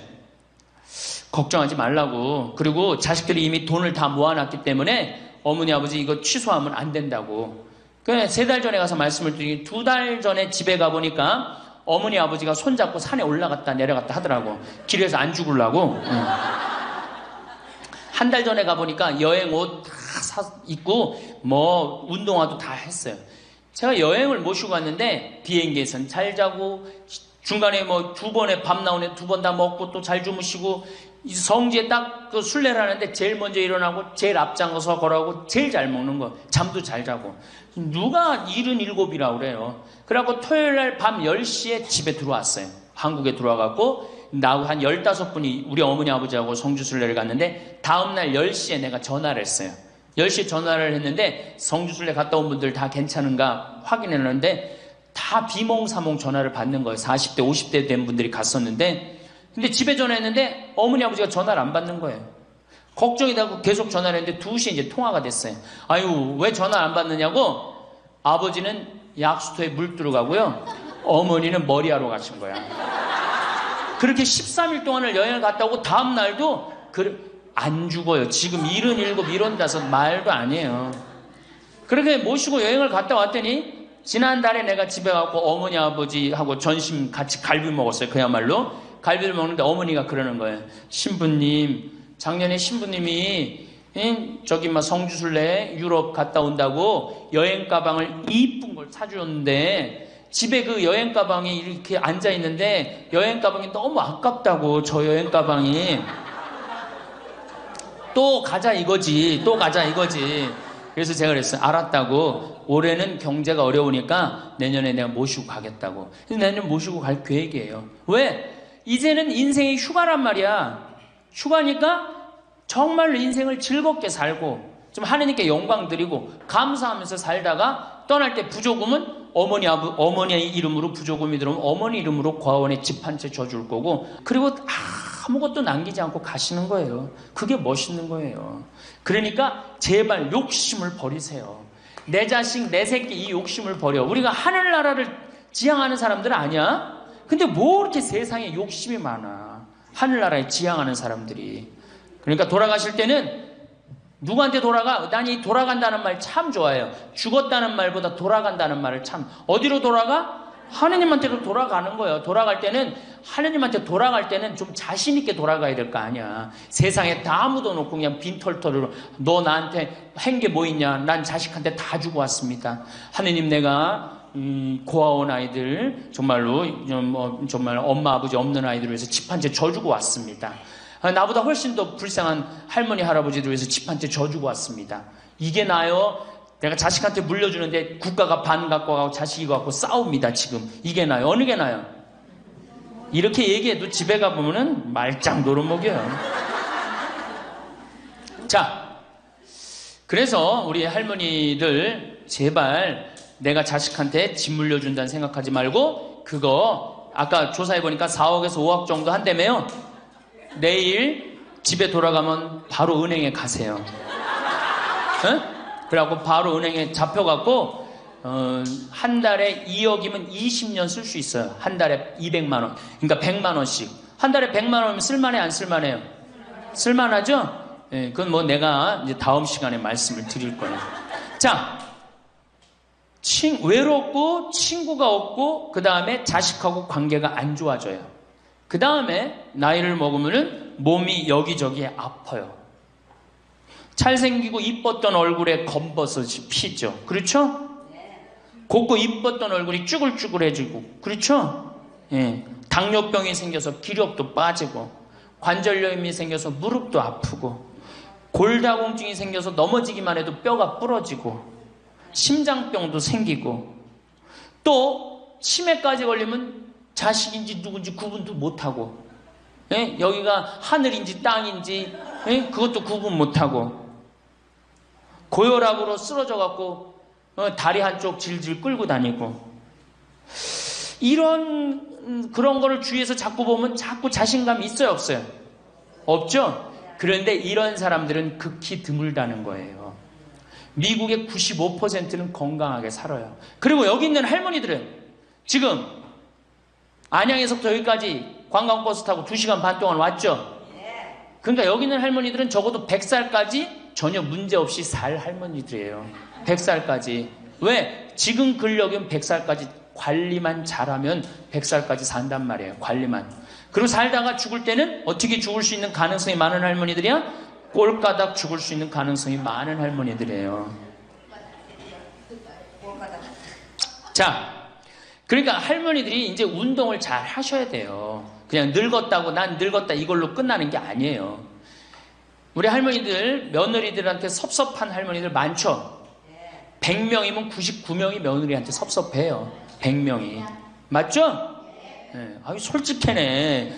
걱정하지 말라고. 그리고 자식들이 이미 돈을 다 모아놨기 때문에 어머니, 아버지 이거 취소하면 안 된다고. 그래, 3달 전에 가서 말씀을 드리니 2달 전에 집에 가보니까 어머니, 아버지가 손잡고 산에 올라갔다 내려갔다 하더라고. 길에서 안 죽으려고. 한 달 전에 가보니까 여행 옷 다 입고 뭐 운동화도 다 했어요. 제가 여행을 모시고 갔는데 비행기에선 잘 자고 중간에 뭐 2번에 밥 나오네 2번 다 먹고 또 잘 주무시고 성지에 딱 그 순례를 하는데 제일 먼저 일어나고 제일 앞장서서 걸어가고 제일 잘 먹는 거, 잠도 잘 자고. 누가 77이라고 그래요. 그래갖고 토요일날 밤 10시에 집에 들어왔어요. 한국에 들어와갖고 나하고 한 15분이 우리 어머니 아버지하고 성주순례를 갔는데 다음날 10시에 내가 전화를 했어요. 10시에 전화를 했는데 성주순례 갔다 온 분들 다 괜찮은가 확인했는데 다 비몽사몽 전화를 받는 거예요. 40대 50대 된 분들이 갔었는데 근데 집에 전화했는데 어머니 아버지가 전화를 안 받는 거예요. 걱정이 되고 계속 전화를 했는데 2시에 이제 통화가 됐어요. 아유, 왜 전화를 안 받느냐고. 아버지는 약수터에 물 들어가고요, 어머니는 머리하러 가신 거야. 그렇게 13일 동안을 여행을 갔다 오고 다음 날도 안 죽어요. 지금 77, 75 말도 아니에요. 그렇게 모시고 여행을 갔다 왔더니 지난달에 내가 집에 가고 어머니 아버지하고 전심 같이 갈비 먹었어요. 그야말로 갈비를 먹는데 어머니가 그러는 거예요. 신부님, 작년에 신부님이 저기 막 성주순례 유럽 갔다 온다고 여행 가방을 이쁜 걸 사주었는데 집에 그 여행 가방이 이렇게 앉아 있는데 여행 가방이 너무 아깝다고. 저 여행 가방이 또 가자 이거지, 또 가자 이거지. 그래서 제가 그랬어요. 알았다고. 올해는 경제가 어려우니까 내년에 내가 모시고 가겠다고. 그래서 내년 모시고 갈 계획이에요. 왜? 이제는 인생이 휴가란 말이야. 휴가니까 정말로 인생을 즐겁게 살고 좀 하느님께 영광 드리고 감사하면서 살다가 떠날 때 부조금은 어머니의 이름으로 부조금이 들어오면 어머니 이름으로 과원에 집 한 채 줘줄 거고, 그리고 아무것도 남기지 않고 가시는 거예요. 그게 멋있는 거예요. 그러니까 제발 욕심을 버리세요. 내 자식, 내 새끼 이 욕심을 버려. 우리가 하늘나라를 지향하는 사람들 아니야? 근데 뭐 이렇게 세상에 욕심이 많아. 하늘나라에 지향하는 사람들이. 그러니까 돌아가실 때는 누구한테 돌아가? 난 이 돌아간다는 말 참 좋아해요. 죽었다는 말보다 돌아간다는 말을 참. 어디로 돌아가? 하느님한테로 돌아가는 거예요. 돌아갈 때는 하느님한테 돌아갈 때는 좀 자신 있게 돌아가야 될 거 아니야. 세상에 다 묻어놓고 그냥 빈털터리로 너 나한테 한 게 뭐 있냐? 난 자식한테 다 주고 왔습니다. 하느님, 내가 고아원 아이들 정말로 정말 엄마 아버지 없는 아이들을 위해서 집 한 채 져주고 왔습니다. 나보다 훨씬 더 불쌍한 할머니 할아버지들 위해서 집 한 채 져주고 왔습니다. 이게 나요? 내가 자식한테 물려주는데 국가가 반 갖고 가고 자식이 갖고 싸웁니다. 지금 이게 나요? 어느 게 나요? 이렇게 얘기해도 집에 가보면은 말짱 노릇먹여요. 자, 그래서 우리 할머니들 제발 내가 자식한테 집 물려준다는 생각하지 말고, 그거 아까 조사해보니까 4억에서 5억 정도 한다며요. 내일 집에 돌아가면 바로 은행에 가세요. 응? 그래갖고 바로 은행에 잡혀갖고 한 달에 2억이면 20년 쓸 수 있어요. 한 달에 200만 원. 그러니까 100만 원씩. 한 달에 100만 원이면 쓸만해, 안 쓸만해요? 쓸만하죠? 예, 그건 뭐 내가 이제 다음 시간에 말씀을 드릴 거예요. 자, 외롭고 친구가 없고 그 다음에 자식하고 관계가 안 좋아져요. 그 다음에 나이를 먹으면은 몸이 여기저기에 아파요. 잘생기고 이뻤던 얼굴에 검버섯이 피죠. 그렇죠? 곱고 이뻤던 얼굴이 쭈글쭈글해지고, 그렇죠? 예. 당뇨병이 생겨서 기력도 빠지고, 관절염이 생겨서 무릎도 아프고, 골다공증이 생겨서 넘어지기만 해도 뼈가 부러지고, 심장병도 생기고, 또 치매까지 걸리면 자식인지 누군지 구분도 못하고, 예? 여기가 하늘인지 땅인지 그것도 구분 못하고, 고혈압으로 쓰러져갖고 다리 한쪽 질질 끌고 다니고, 그런 거를 주위에서 자꾸 보면 자꾸 자신감이 있어요, 없어요? 없죠? 그런데 이런 사람들은 극히 드물다는 거예요. 미국의 95%는 건강하게 살아요. 그리고 여기 있는 할머니들은 지금 안양에서부터 여기까지 관광버스 타고 2시간 반 동안 왔죠? 그러니까 여기 있는 할머니들은 적어도 100살까지 전혀 문제없이 살 할머니들이에요. 100살까지. 왜? 지금 근력이면 100살까지 관리만 잘하면 100살까지 산단 말이에요. 관리만. 그리고 살다가 죽을 때는 어떻게 죽을 수 있는 가능성이 많은 할머니들이야? 꼴가닥 죽을 수 있는 가능성이 많은 할머니들이에요. 자, 그러니까 할머니들이 이제 운동을 잘 하셔야 돼요. 그냥 늙었다고 난 늙었다 이걸로 끝나는 게 아니에요. 우리 할머니들, 며느리들한테 섭섭한 할머니들 많죠? 100명이면 99명이 며느리한테 섭섭해요. 100명이. 맞죠? 네. 아유, 솔직해네.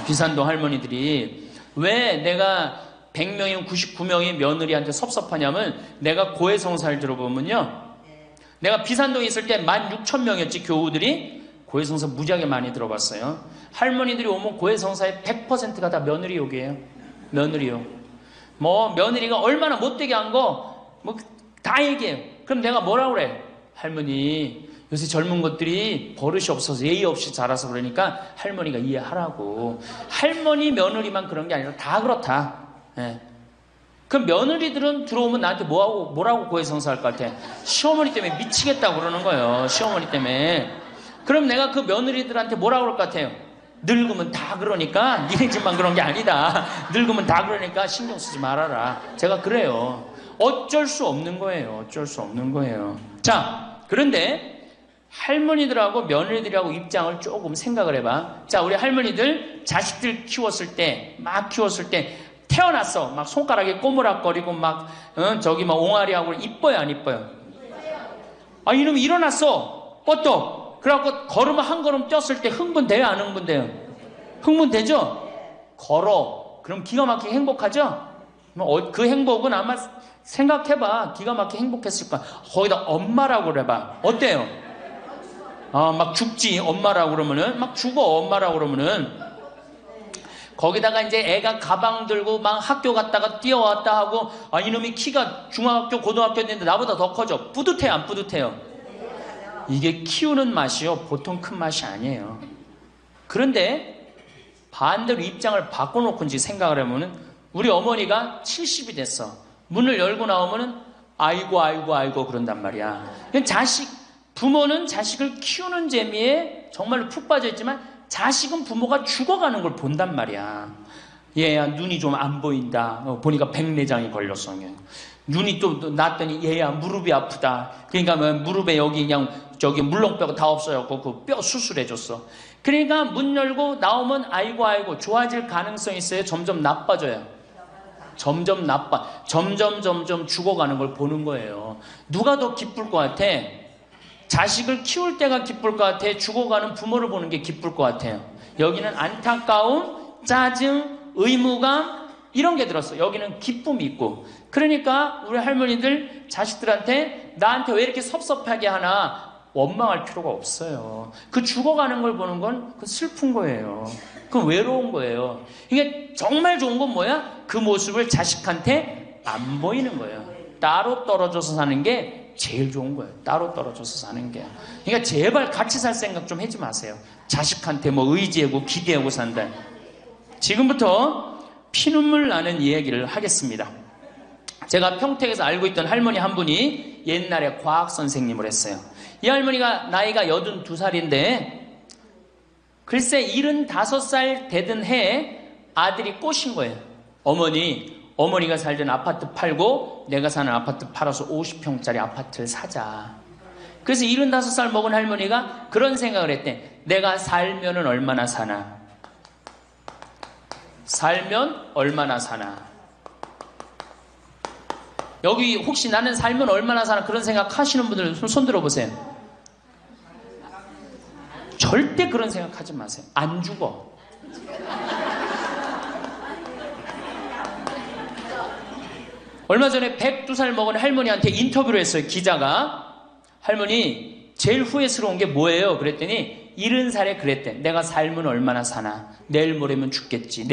비산동 할머니들이. 왜 내가 100명이면 99명이 며느리한테 섭섭하냐면, 내가 고해성사를 들어보면요, 내가 비산동에 있을 때 16,000명이었지, 교우들이. 고해성사 무지하게 많이 들어봤어요. 할머니들이 오면 고해성사의 100%가 다 며느리 욕이에요. 며느리 욕. 뭐 며느리가 얼마나 못되게 한 거 뭐 다 얘기해요. 그럼 내가 뭐라고 그래? 할머니 요새 젊은 것들이 버릇이 없어서 예의 없이 자라서 그러니까 할머니가 이해하라고. 할머니 며느리만 그런 게 아니라 다 그렇다. 예. 그럼 며느리들은 들어오면 나한테 뭐라고 고해성사할 것 같아? 시어머니 때문에 미치겠다고 그러는 거예요. 시어머니 때문에. 그럼 내가 그 며느리들한테 뭐라고 그럴 것 같아요? 늙으면 다 그러니까 니네 집만 그런 게 아니다. 늙으면 다 그러니까 신경 쓰지 말아라. 제가 그래요. 어쩔 수 없는 거예요. 어쩔 수 없는 거예요. 자, 그런데 할머니들하고 며느리들하고 입장을 조금 생각을 해봐. 자, 우리 할머니들 자식들 키웠을 때, 막 키웠을 때 태어났어. 막 손가락에 꼬무락거리고 막 저기 막 옹알이하고 이뻐요, 안 이뻐요? 아, 이놈이 일어났어. 뻗떡. 그래갖고 걸으면 한 걸음 뛰었을 때 흥분돼요, 안 흥분돼요? 흥분되죠? 걸어. 그럼 기가 막히게 행복하죠? 그 행복은 아마 생각해봐. 기가 막히게 행복했을 거야. 거기다 엄마라고 그래봐. 어때요? 아, 막 죽지. 엄마라고 그러면은. 막 죽어. 엄마라고 그러면은. 거기다가 이제 애가 가방 들고 막 학교 갔다가 뛰어왔다 하고, 아, 이놈이 키가 중학교, 고등학교 됐는데 나보다 더 커져. 뿌듯해요, 안 뿌듯해요? 이게 키우는 맛이요. 보통 큰 맛이 아니에요. 그런데 반대로 입장을 바꿔놓고 이제 생각을 해보면 우리 어머니가 70이 됐어. 문을 열고 나오면은 아이고 그런단 말이야. 부모는 자식을 키우는 재미에 정말로 푹 빠져있지만 자식은 부모가 죽어가는 걸 본단 말이야. 얘야 눈이 좀 안 보인다. 보니까 백내장이 걸렸어. 눈이 또 났더니 얘야 무릎이 아프다. 그러니까 무릎에 여기 그냥 저기 물렁뼈가 다 없어졌고 그 뼈 수술해줬어. 그러니까 문 열고 나오면 아이고 좋아질 가능성이 있어요. 점점 나빠져요. 점점 죽어가는 걸 보는 거예요. 누가 더 기쁠 것 같아? 자식을 키울 때가 기쁠 것 같아? 죽어가는 부모를 보는 게 기쁠 것 같아요? 여기는 안타까움, 짜증, 의무감 이런 게 들었어. 여기는 기쁨이 있고. 그러니까 우리 할머니들 자식들한테 나한테 왜 이렇게 섭섭하게 하나 원망할 필요가 없어요. 그 죽어가는 걸 보는 건 그 슬픈 거예요. 그 외로운 거예요. 이게 정말 좋은 건 뭐야? 그 모습을 자식한테 안 보이는 거예요. 따로 떨어져서 사는 게 제일 좋은 거예요. 따로 떨어져서 사는 게. 그러니까 제발 같이 살 생각 좀 하지 마세요. 자식한테 뭐 의지하고 기대하고 산다. 지금부터 피눈물 나는 이야기를 하겠습니다. 제가 평택에서 알고 있던 할머니 한 분이 옛날에 과학 선생님을 했어요. 이 할머니가 나이가 82살인데 글쎄 75살 되던 해에 아들이 꼬신 거예요. 어머니가 살던 아파트 팔고 내가 사는 아파트 팔아서 50평짜리 아파트를 사자. 그래서 75살 먹은 할머니가 그런 생각을 했대. 내가 살면은 얼마나 사나? 살면 얼마나 사나? 여기 혹시 나는 살면 얼마나 사나 그런 생각 하시는 분들 손 들어보세요. 절대 그런 생각 하지 마세요. 안 죽어. 얼마 전에 102살 먹은 할머니한테 인터뷰를 했어요. 기자가. 할머니 제일 후회스러운 게 뭐예요? 그랬더니 70살에 그랬대. 내가 살면 얼마나 사나? 내일 모레면 죽겠지.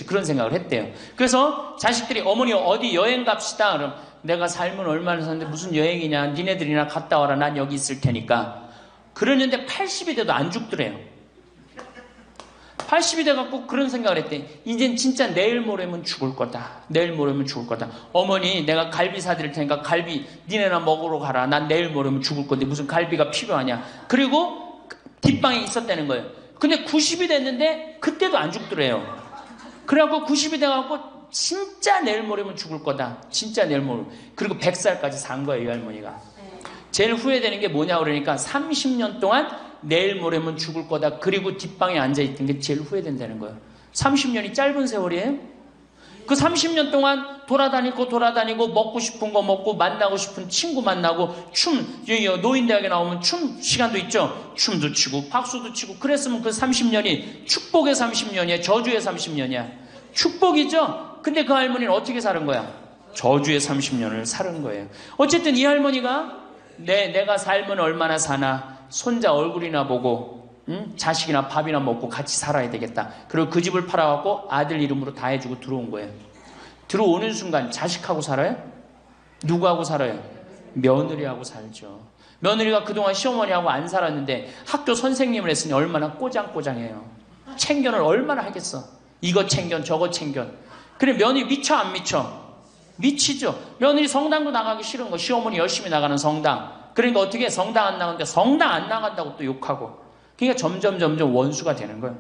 그런 생각을 했대요. 그래서 자식들이 어머니 어디 여행 갑시다. 그럼 내가 살면 얼마나 사는데 무슨 여행이냐. 니네들이나 갔다 와라. 난 여기 있을 테니까. 그러는데 80이 돼도 안 죽더래요. 80이 돼갖고 그런 생각을 했대. 이젠 진짜 내일 모레면 죽을 거다. 어머니 내가 갈비 사드릴 테니까 갈비 니네나 먹으러 가라. 난 내일 모레면 죽을 건데 무슨 갈비가 필요하냐. 그리고 뒷방에 있었다는 거예요. 근데 90이 됐는데 그때도 안 죽더래요. 그래갖고 90이 돼갖고 진짜 내일 모레면 죽을 거다. 진짜 내일 모레. 그리고 100살까지 산 거예요. 이 할머니가. 제일 후회되는 게 뭐냐 그러니까 30년 동안 내일 모레면 죽을 거다. 그리고 뒷방에 앉아있던 게 제일 후회된다는 거예요. 30년이 짧은 세월이에요? 그 30년 동안 돌아다니고 먹고 싶은 거 먹고 만나고 싶은 친구 만나고 노인대학에 나오면 춤 시간도 있죠. 춤도 추고 박수도 치고 그랬으면 그 30년이 축복의 30년이야. 저주의 30년이야. 축복이죠. 근데 그 할머니는 어떻게 사는 거야? 저주의 30년을 사는 거예요. 어쨌든 이 할머니가 내가 살면 얼마나 사나? 손자 얼굴이나 보고 자식이나 밥이나 먹고 같이 살아야 되겠다. 그리고 그 집을 팔아갖고 아들 이름으로 다 해주고 들어온 거예요. 들어오는 순간 자식하고 살아요? 누구하고 살아요? 며느리하고 살죠. 며느리가 그동안 시어머니하고 안 살았는데 학교 선생님을 했으니 얼마나 꼬장꼬장해요. 챙견을 얼마나 하겠어. 이거 챙견 저거 챙견. 그래 며느리 미쳐 안 미쳐? 미치죠. 며느리 성당도 나가기 싫은 거. 시어머니 열심히 나가는 성당. 그러니까 어떻게 해? 성당 안 나가는데 성당 안 나간다고 또 욕하고. 그러니까 점점 원수가 되는 거예요.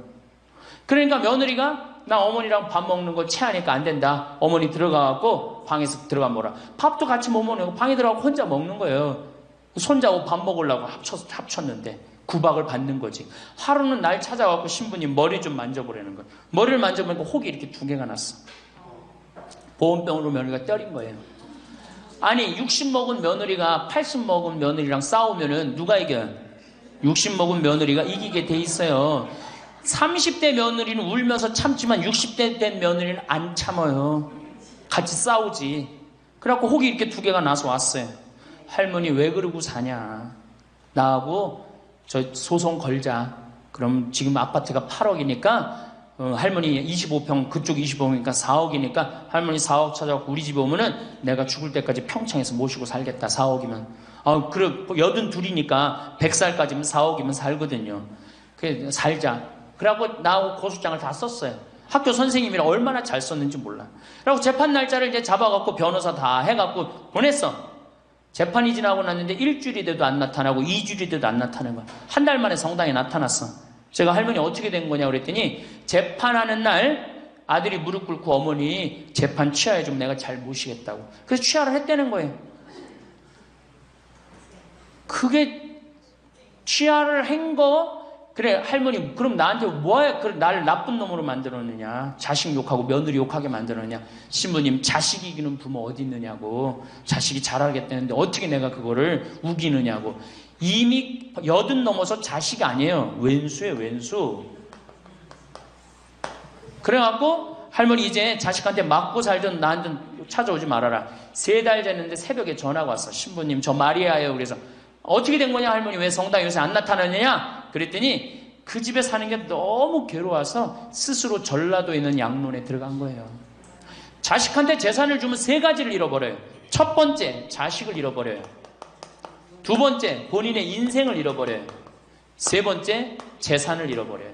그러니까 며느리가 나 어머니랑 밥 먹는 거 체하니까 안 된다. 어머니 들어가갖고 방에서 들어가 먹어라. 밥도 같이 못 먹는 거 방에 들어가고 혼자 먹는 거예요. 손자하고 밥 먹으려고 합쳤는데 구박을 받는 거지. 하루는 날 찾아와서 신부님 머리 좀 만져보라는 거예요. 머리를 만져보니까 혹이 이렇게 2개가 났어. 보온병으로 며느리가 때린 거예요. 아니 60 먹은 며느리가 80 먹은 며느리랑 싸우면은 누가 이겨요? 60 먹은 며느리가 이기게 돼 있어요. 30대 며느리는 울면서 참지만 60대 된 며느리는 안 참아요. 같이 싸우지. 그래갖고 혹이 이렇게 2개가 나서 왔어요. 할머니 왜 그러고 사냐. 나하고 저 소송 걸자. 그럼 지금 아파트가 8억이니까 할머니 25평 그쪽 25평이니까 4억이니까 할머니 4억 찾아갖고 우리 집에 오면은 내가 죽을 때까지 평창에서 모시고 살겠다. 4억이면. 그래 82이니까 100살까지면 4억이면 살거든요. 그래 살자. 그래갖고 나하고 고소장을 다 썼어요. 학교 선생님이라 얼마나 잘 썼는지 몰라. 그래갖고 재판 날짜를 이제 잡아갖고 변호사 다 해갖고 보냈어. 재판이 지나고 났는데 1주일이 돼도 안 나타나고 2주일이 돼도 안 나타나는 거야. 한 달 만에 성당에 나타났어. 제가 할머니 어떻게 된 거냐 그랬더니 재판하는 날 아들이 무릎 꿇고 어머니 재판 취하해 좀 내가 잘 모시겠다고. 그래서 취하를 했다는 거예요. 그게 취하를 한 거. 그래 할머니 그럼 나한테 뭐야 나를 나쁜 놈으로 만들었느냐. 자식 욕하고 며느리 욕하게 만들었느냐. 신부님 자식 이기는 부모 어디 있느냐고. 자식이 잘하겠다는데 어떻게 내가 그거를 우기느냐고. 이미 80 넘어서 자식이 아니에요. 왼수예요 왼수. 그래갖고 할머니 이제 자식한테 맞고 살던 나한테 찾아오지 말아라. 3달 됐는데 새벽에 전화가 왔어. 신부님 저 마리아예요. 그래서 어떻게 된 거냐 할머니 왜 성당에 요새 안 나타나느냐 그랬더니 그 집에 사는 게 너무 괴로워서 스스로 전라도에 있는 양론에 들어간 거예요. 자식한테 재산을 주면 3가지를 잃어버려요. 첫 번째 자식을 잃어버려요. 2번째 본인의 인생을 잃어버려요. 3번째 재산을 잃어버려요.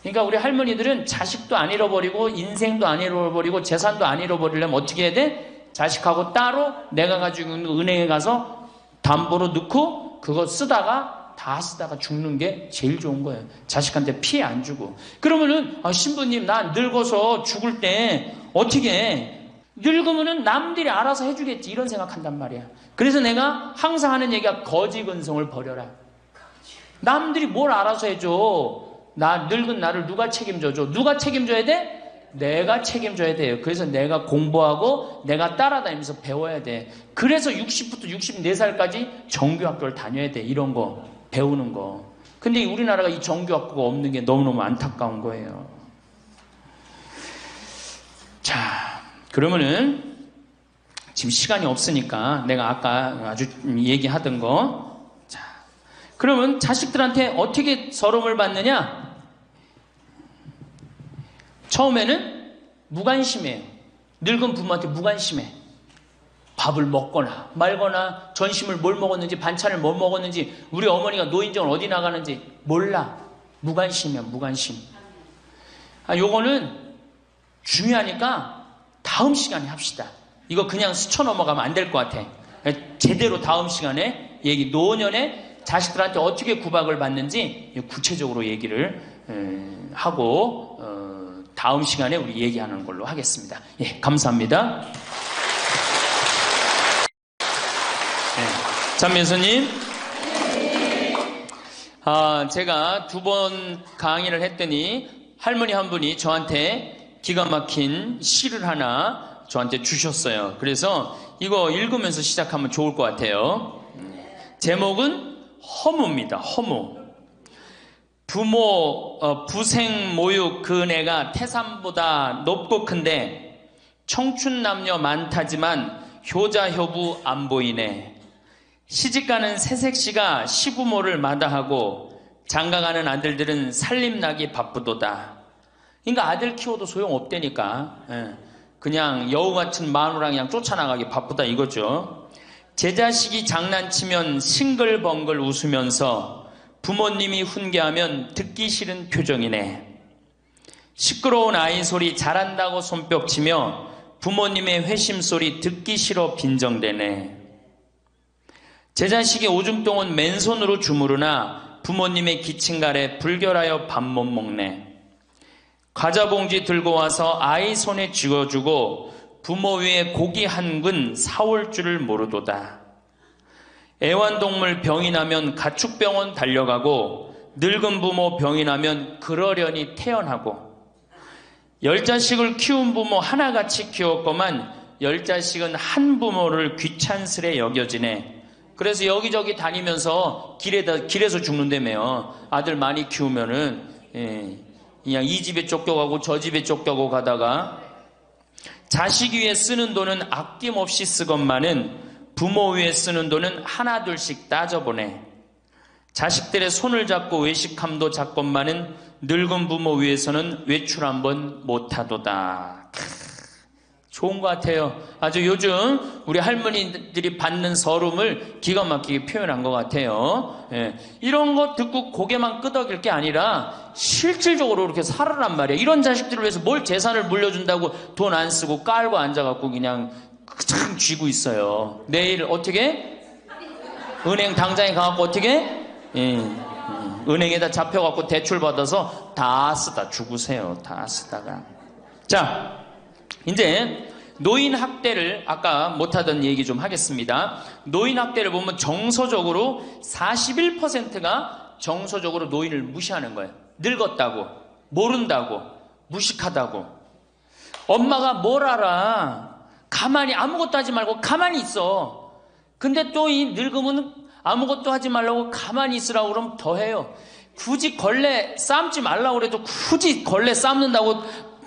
그러니까 우리 할머니들은 자식도 안 잃어버리고 인생도 안 잃어버리고 재산도 안 잃어버리려면 어떻게 해야 돼? 자식하고 따로 내가 가지고 있는 은행에 가서 담보로 넣고 그거 다 쓰다가 죽는 게 제일 좋은 거예요. 자식한테 피해 안 주고. 그러면은 신부님 나 늙어서 죽을 때 어떻게 해? 늙으면은 남들이 알아서 해주겠지 이런 생각한단 말이야. 그래서 내가 항상 하는 얘기가 거지근성을 버려라. 남들이 뭘 알아서 해줘. 나 늙은 나를 누가 책임져줘? 누가 책임져야 돼? 내가 책임져야 돼요. 그래서 내가 공부하고 내가 따라다니면서 배워야 돼. 그래서 60부터 64살까지 정규학교를 다녀야 돼. 이런 거 배우는 거. 근데 우리나라가 이 정규학교가 없는 게 너무너무 안타까운 거예요. 자, 그러면은 지금 시간이 없으니까 내가 아까 아주 얘기하던 거. 자, 그러면 자식들한테 어떻게 서름을 받느냐? 처음에는 무관심해요. 늙은 부모한테 무관심해. 밥을 먹거나 말거나 전심을 뭘 먹었는지 반찬을 뭘 먹었는지 우리 어머니가 노인정을 어디 나가는지 몰라. 무관심이야 무관심. 요거는 중요하니까 다음 시간에 합시다. 이거 그냥 스쳐 넘어가면 안 될 것 같아. 제대로 다음 시간에 노년에 자식들한테 어떻게 구박을 받는지 구체적으로 얘기를 하고 다음 시간에 우리 얘기하는 걸로 하겠습니다. 예, 감사합니다. 장민수님, 제가 2번 강의를 했더니 할머니 한 분이 저한테 기가 막힌 시를 하나 저한테 주셨어요. 그래서 이거 읽으면서 시작하면 좋을 것 같아요. 제목은 허무입니다. 허무. 부생 모육 그 내가 태산보다 높고 큰데 청춘 남녀 많다지만 효자 효부 안 보이네. 시집가는 새색시가 시부모를 마다하고 장가가는 아들들은 살림나기 바쁘도다. 그러니까 아들 키워도 소용없다니까. 그냥 여우 같은 마누라 그냥 쫓아나가기 바쁘다 이거죠. 제 자식이 장난치면 싱글벙글 웃으면서 부모님이 훈계하면 듣기 싫은 표정이네. 시끄러운 아이 소리 잘한다고 손뼉치며 부모님의 회심 소리 듣기 싫어 빈정대네. 제 자식이 오줌 똥은 맨손으로 주무르나 부모님의 기침갈에 불결하여 밥 못 먹네. 과자 봉지 들고 와서 아이 손에 쥐어주고 부모 위에 고기 한 근 사올 줄을 모르도다. 애완동물 병이 나면 가축병원 달려가고 늙은 부모 병이 나면 그러려니 태어나고 10자식을 키운 부모 하나같이 키웠건만 10자식은 한 부모를 귀찮스레 여겨지네. 그래서 여기저기 다니면서 길에서 죽는다며요. 아들 많이 키우면은 그냥 이 집에 쫓겨가고 저 집에 쫓겨가고 가다가 자식 위에 쓰는 돈은 아낌없이 쓰건만은 부모 위에 쓰는 돈은 하나 둘씩 따져보네. 자식들의 손을 잡고 외식함도 잡건만은 늙은 부모 위에서는 외출 한번 못하도다. 좋은 것 같아요. 아주 요즘 우리 할머니들이 받는 서름을 기가 막히게 표현한 것 같아요. 이런 거 듣고 고개만 끄덕일 게 아니라 실질적으로 이렇게 살아란 말이에요. 이런 자식들을 위해서 뭘 재산을 물려준다고 돈 안 쓰고 깔고 앉아갖고 그냥 참 쥐고 있어요. 내일 어떻게? 은행 당장에 가갖고 어떻게? 은행에다 잡혀갖고 대출 받아서 다 쓰다 죽으세요. 다 쓰다가. 자, 이제 노인 학대를 아까 못하던 얘기 좀 하겠습니다. 노인 학대를 보면 정서적으로 41%가 정서적으로 노인을 무시하는 거예요. 늙었다고, 모른다고, 무식하다고. 엄마가 뭘 알아? 가만히 아무것도 하지 말고 가만히 있어. 근데 또 이 늙으면 아무것도 하지 말라고 가만히 있으라고 그러면 더 해요. 굳이 걸레 삶지 말라고 그래도 굳이 걸레 삶는다고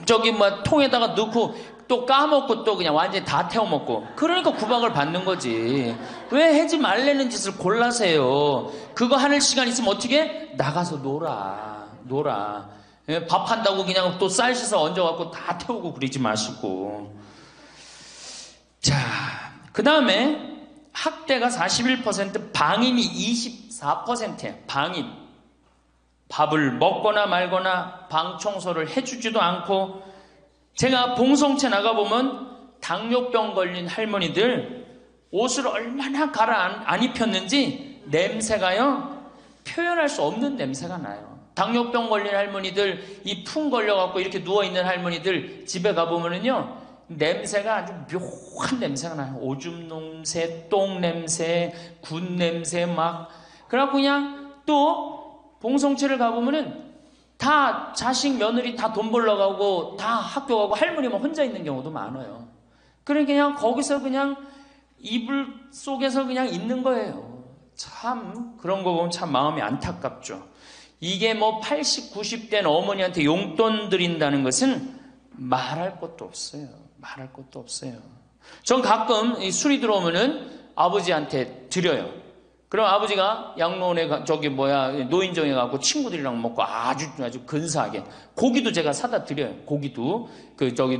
저기 통에다가 넣고 또 까먹고 또 그냥 완전히 다 태워먹고. 그러니까 구박을 받는 거지. 왜 하지 말라는 짓을 골라세요. 그거 하는 시간 있으면 어떻게? 나가서 놀아. 밥 한다고 그냥 또 쌀 씻어 얹어갖고 다 태우고 그러지 마시고. 자, 그 다음에 학대가 41%, 방임이 24%예요. 방임. 밥을 먹거나 말거나 방 청소를 해주지도 않고. 제가 봉송체 나가보면 당뇨병 걸린 할머니들 옷을 얼마나 갈아 안 입혔는지 냄새가요, 표현할 수 없는 냄새가 나요. 당뇨병 걸린 할머니들, 이 풍 걸려갖고 이렇게 누워있는 할머니들 집에 가보면은요, 냄새가 아주 묘한 냄새가 나요. 오줌 냄새, 똥 냄새, 군 냄새 막. 그래갖고 그냥 또 봉송체를 가보면은 다 자식 며느리 다 돈 벌러 가고 다 학교 가고 할머니만 혼자 있는 경우도 많아요. 그러니까 그냥 거기서 그냥 이불 속에서 그냥 있는 거예요. 참 그런 거 보면 참 마음이 안타깝죠. 이게 80, 90대는 어머니한테 용돈 드린다는 것은 말할 것도 없어요. 말할 것도 없어요. 전 가끔 술이 들어오면은 아버지한테 드려요. 그럼 아버지가 양로원에 노인정에 가고 친구들이랑 먹고 아주 근사하게 고기도 제가 사다 드려요. 고기도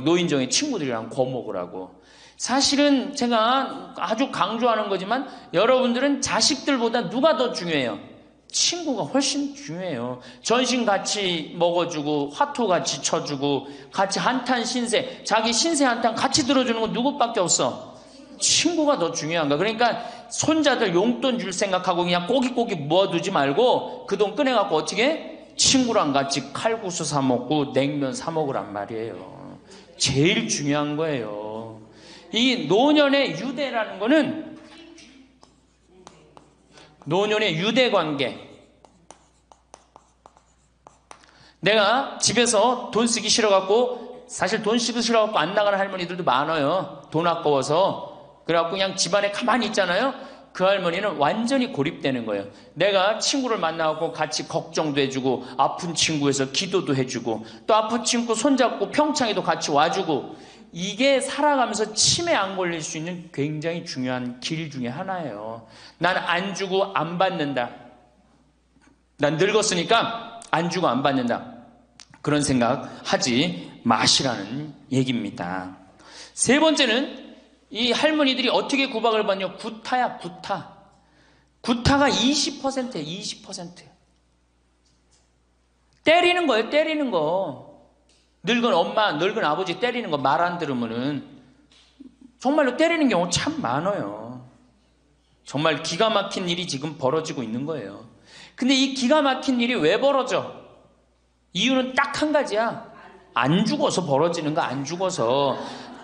노인정에 친구들이랑 구워 먹으라고. 사실은 제가 아주 강조하는 거지만 여러분들은 자식들보다 누가 더 중요해요? 친구가 훨씬 중요해요. 전신 같이 먹어주고 화투 같이 쳐주고 같이 한탄 신세, 자기 신세 한탄 같이 들어주는 건 누구밖에 없어? 친구가 더 중요한 거야. 그러니까 손자들 용돈 줄 생각하고 그냥 꼬깃꼬깃 모아두지 말고 그 돈 꺼내갖고 어떻게? 친구랑 같이 칼국수 사 먹고 냉면 사 먹으란 말이에요. 제일 중요한 거예요. 이 노년의 유대라는 거는 노년의 유대 관계. 내가 집에서 돈 쓰기 싫어갖고, 사실 돈 쓰기 싫어갖고 안 나가는 할머니들도 많아요. 돈 아까워서. 그래갖고 그냥 집안에 가만히 있잖아요. 그 할머니는 완전히 고립되는 거예요. 내가 친구를 만나갖고 같이 걱정도 해주고, 아픈 친구에서 기도도 해주고, 또 아픈 친구 손잡고 평창에도 같이 와주고, 이게 살아가면서 치매 안 걸릴 수 있는 굉장히 중요한 길 중에 하나예요. 난 안 주고 안 받는다. 난 늙었으니까 안 주고 안 받는다. 그런 생각 하지 마시라는 얘기입니다. 세 번째는 이 할머니들이 어떻게 구박을 받냐? 구타야, 구타. 구타가 20%예요, 20%. 때리는 거예요, 때리는 거. 늙은 엄마, 늙은 아버지 때리는 거 말 안 들으면은 정말로 때리는 경우 참 많아요. 정말 기가 막힌 일이 지금 벌어지고 있는 거예요. 근데 이 기가 막힌 일이 왜 벌어져? 이유는 딱 한 가지야. 안 죽어서 벌어지는 거, 안 죽어서.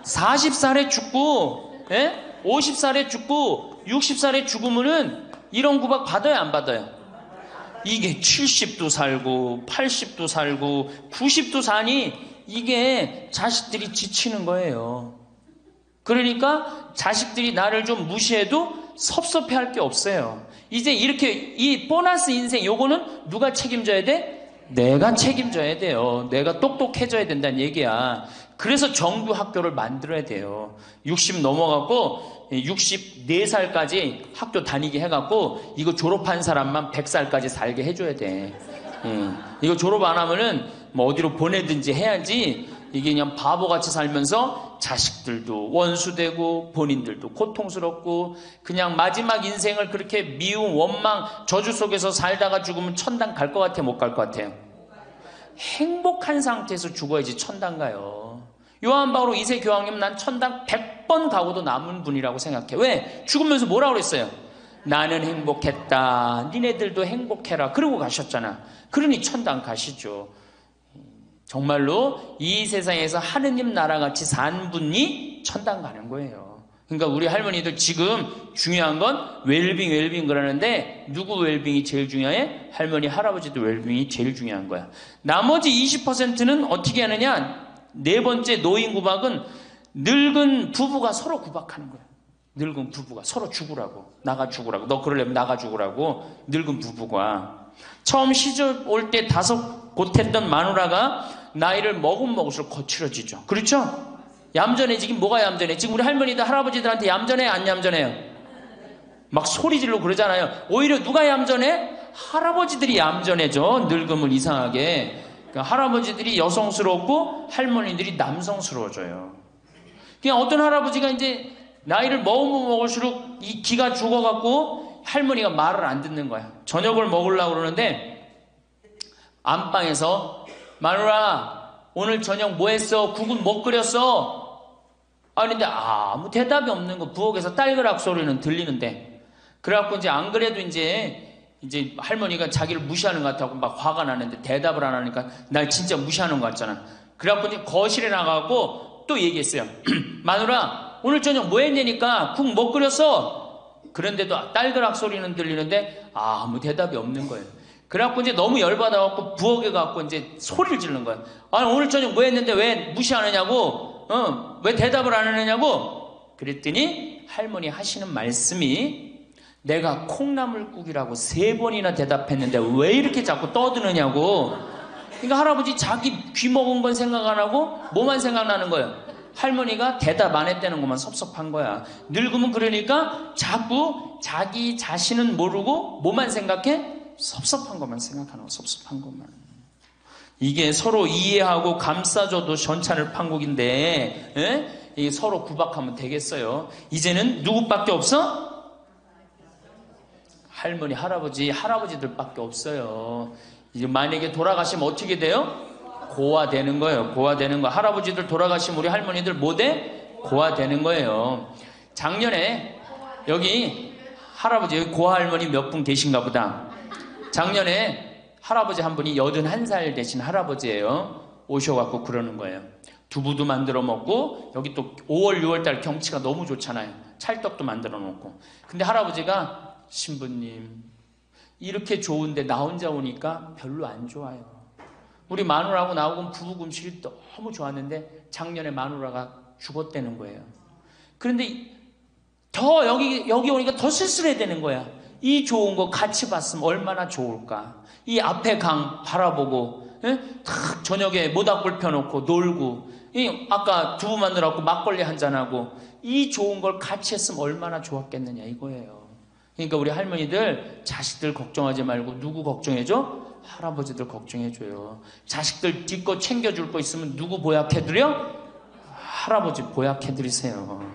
40살에 죽고, 50살에 죽고, 60살에 죽으면은 이런 구박 받아요, 안 받아요? 이게 70도 살고, 80도 살고, 90도 사니 이게 자식들이 지치는 거예요. 그러니까 자식들이 나를 좀 무시해도 섭섭해 할 게 없어요. 이제 이렇게 이 보너스 인생 요거는 누가 책임져야 돼? 내가 책임져야 돼요. 내가 똑똑해져야 된다는 얘기야. 그래서 정규 학교를 만들어야 돼요. 60 넘어가고 64살까지 학교 다니게 해갖고 이거 졸업한 사람만 100살까지 살게 해줘야 돼. 이거 졸업 안 하면은 뭐 어디로 보내든지 해야지 이게 그냥 바보같이 살면서 자식들도 원수되고 본인들도 고통스럽고 그냥 마지막 인생을 그렇게 미움, 원망, 저주 속에서 살다가 죽으면 천당 갈 것 같아요? 못 갈 것 같아요? 행복한 상태에서 죽어야지 천당 가요. 요한 바오로 2세 교황님 난 천당 100번 가고도 남은 분이라고 생각해. 왜? 죽으면서 뭐라고 그랬어요? 나는 행복했다. 니네들도 행복해라. 그러고 가셨잖아. 그러니 천당 가시죠. 정말로 이 세상에서 하느님 나라같이 산 분이 천당 가는 거예요. 그러니까 우리 할머니들 지금 중요한 건 웰빙 그러는데 누구 웰빙이 제일 중요해? 할머니 할아버지도 웰빙이 제일 중요한 거야. 나머지 20%는 어떻게 하느냐? 네 번째 노인 구박은 늙은 부부가 서로 구박하는 거야. 늙은 부부가 서로 죽으라고, 나가 죽으라고, 너 그러려면 나가 죽으라고. 늙은 부부가 처음 시집 올 때 다소 못했던 마누라가 나이를 먹을수록 거칠어지죠. 그렇죠? 얌전해지긴 뭐가 얌전해? 지금 우리 할머니들 할아버지들한테 얌전해 안 얌전해요? 막 소리 지르고 그러잖아요. 오히려 누가 얌전해? 할아버지들이 얌전해져. 늙으면 이상하게. 그러니까 할아버지들이 여성스럽고 할머니들이 남성스러워져요. 그냥 어떤 할아버지가 이제 나이를 먹으면 먹을수록 이 기가 죽어갖고 할머니가 말을 안 듣는 거야. 저녁을 먹으려고 그러는데 안방에서 마누라 오늘 저녁 뭐 했어? 국은 못 끓였어? 아닌데 아무 대답이 없는 거. 부엌에서 딸그락 소리는 들리는데. 그래갖고 이제 안 그래도 이제 할머니가 자기를 무시하는 것 같다고 막 화가 나는데 대답을 안 하니까 날 진짜 무시하는 것 같잖아. 그래갖고 이제 거실에 나가고 또 얘기했어요. 마누라 오늘 저녁 뭐 했냐니까 국 못 끓였어? 그런데도 딸그락 소리는 들리는데 아무 대답이 없는 거예요. 그래갖고 이제 너무 열받아갖고 부엌에 가갖고 이제 소리를 지르는 거예요. 아니 오늘 저녁 뭐 했는데 왜 무시하느냐고? 왜 대답을 안 하느냐고? 그랬더니 할머니 하시는 말씀이 내가 콩나물국이라고 3번이나 대답했는데 왜 이렇게 자꾸 떠드느냐고. 그러니까 할아버지 자기 귀 먹은 건 생각 안 하고 뭐만 생각나는 거예요? 할머니가 대답 안 했다는 것만 섭섭한 거야. 늙으면 그러니까 자꾸 자기 자신은 모르고 뭐만 생각해? 섭섭한 것만 생각하는 거, 섭섭한 것만. 이게 서로 이해하고 감싸줘도 전차를 판국인데 이게 서로 구박하면 되겠어요? 이제는 누구밖에 없어? 할머니, 할아버지들밖에 없어요. 이제 만약에 돌아가시면 어떻게 돼요? 고아되는 거예요. 고아되는 거. 할아버지들 돌아가시면 우리 할머니들 뭐 돼? 고아되는 거예요. 작년에 여기 할아버지 여기 고아할머니 몇 분 계신가 보다. 작년에 할아버지 한 분이 81살 되신 할아버지예요. 오셔갖고 그러는 거예요. 두부도 만들어 먹고 여기 또 5월 6월달 경치가 너무 좋잖아요. 찰떡도 만들어 놓고. 근데 할아버지가 신부님 이렇게 좋은데 나 혼자 오니까 별로 안 좋아요. 우리 마누라하고 나하고 부부 음식이 너무 좋았는데 작년에 마누라가 죽었다는 거예요. 그런데 더 여기 오니까 더 쓸쓸해 되는 거야. 이 좋은 거 같이 봤으면 얼마나 좋을까. 이 앞에 강 바라보고 탁 저녁에 모닥불 펴놓고 놀고 아까 두부 만들어갖고 막걸리 한잔하고 이 좋은 걸 같이 했으면 얼마나 좋았겠느냐 이거예요. 그러니까 우리 할머니들 자식들 걱정하지 말고 누구 걱정해줘? 할아버지들 걱정해줘요. 자식들 뒷거 챙겨줄 거 있으면 누구 보약해드려? 할아버지 보약해드리세요.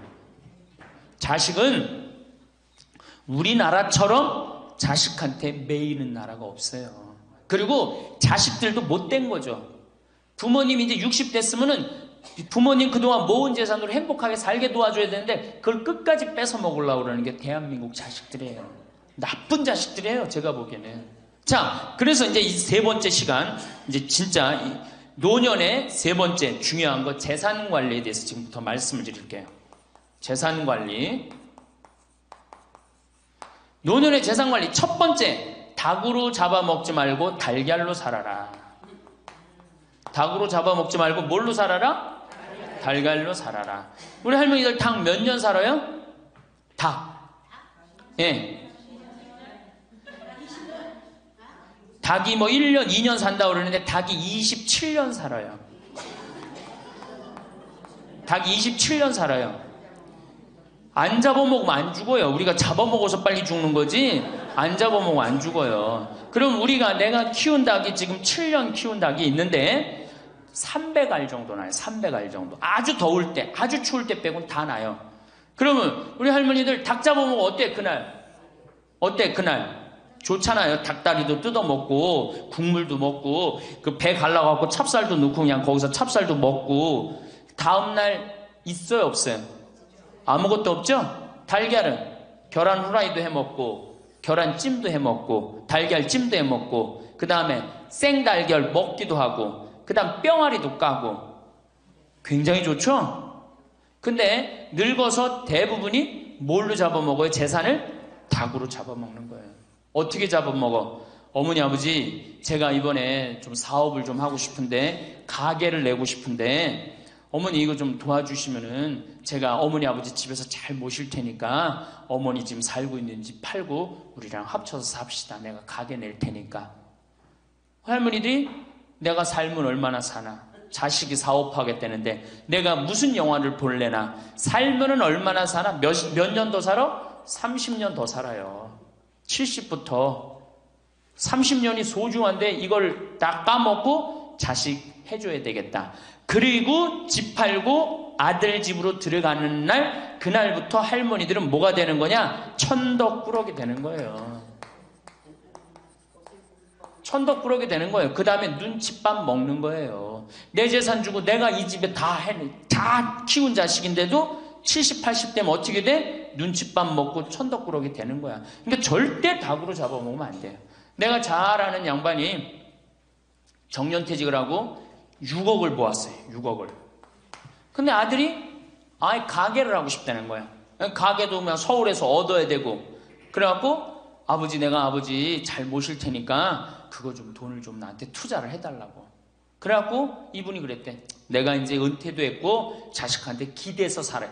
자식은 우리나라처럼 자식한테 매이는 나라가 없어요. 그리고 자식들도 못된 거죠. 부모님이 이제 60 됐으면은 부모님 그동안 모은 재산으로 행복하게 살게 도와줘야 되는데 그걸 끝까지 뺏어 먹으려고 그러는 게 대한민국 자식들이에요. 나쁜 자식들이에요, 제가 보기에는. 자, 그래서 이제 이 세 번째 시간, 이제 진짜 노년의 세 번째 중요한 거 재산 관리에 대해서 지금부터 말씀을 드릴게요. 재산 관리. 노년의 재산 관리 첫 번째, 닭으로 잡아먹지 말고 달걀로 살아라. 닭으로 잡아먹지 말고 뭘로 살아라? 달걀로 살아라. 우리 할머니들 닭 몇 년 살아요? 닭. 예. 닭이 뭐 1년, 2년 산다고 그러는데 닭이 27년 살아요. 닭이 27년 살아요. 안 잡아먹으면 안 죽어요. 우리가 잡아먹어서 빨리 죽는 거지 안 잡아먹으면 안 죽어요. 그럼 내가 키운 닭이 지금 7년 키운 닭이 있는데 300알 정도 나요. 300알 정도. 아주 더울 때, 아주 추울 때 빼고는 다 나요. 그러면 우리 할머니들 닭 잡아먹으면 어때 그날? 어때 그날? 좋잖아요. 닭다리도 뜯어먹고 국물도 먹고 그 배 갈라갖고 찹쌀도 넣고 그냥 거기서 찹쌀도 먹고 다음날 있어요 없어요? 아무것도 없죠? 달걀은 계란 후라이도 해먹고 계란찜도 해먹고 달걀찜도 해먹고 그 다음에 생달걀 먹기도 하고 그 다음 뿅아리도 까고 굉장히 좋죠? 근데 늙어서 대부분이 뭘로 잡아먹어요? 재산을 닭으로 잡아먹는 거예요. 어떻게 잡아먹어? 어머니 아버지 제가 이번에 좀 사업을 좀 하고 싶은데 가게를 내고 싶은데 어머니 이거 좀 도와주시면은 제가 어머니 아버지 집에서 잘 모실 테니까 어머니 지금 살고 있는 집 팔고 우리랑 합쳐서 삽시다. 내가 가게 낼 테니까. 할머니들이 내가 살면 얼마나 사나? 자식이 사업하겠다는데 내가 무슨 영화를 볼래나? 살면은 얼마나 사나? 몇 년 더 살아? 30년 더 살아요. 70부터 30년이 소중한데 이걸 다 까먹고 자식 해줘야 되겠다. 그리고 집 팔고 아들 집으로 들어가는 날 그날부터 할머니들은 뭐가 되는 거냐? 천덕꾸러기 되는 거예요. 천덕꾸러기 되는 거예요. 그 다음에 눈칫밥 먹는 거예요. 내 재산 주고 내가 이 집에 다 키운 자식인데도 70, 80 되면 어떻게 돼? 눈칫밥 먹고 천덕꾸러기 되는 거야. 그러니까 절대 닭으로 잡아먹으면 안 돼요. 내가 잘 아는 양반이 정년퇴직을 하고 6억을 모았어요. 6억을. 근데 아들이 가게를 하고 싶다는 거야. 가게도 그냥 서울에서 얻어야 되고. 그래갖고 내가 아버지 잘 모실 테니까 그거 좀 돈을 좀 나한테 투자를 해달라고. 그래갖고 이분이 그랬대. 내가 이제 은퇴도 했고 자식한테 기대서 살아요.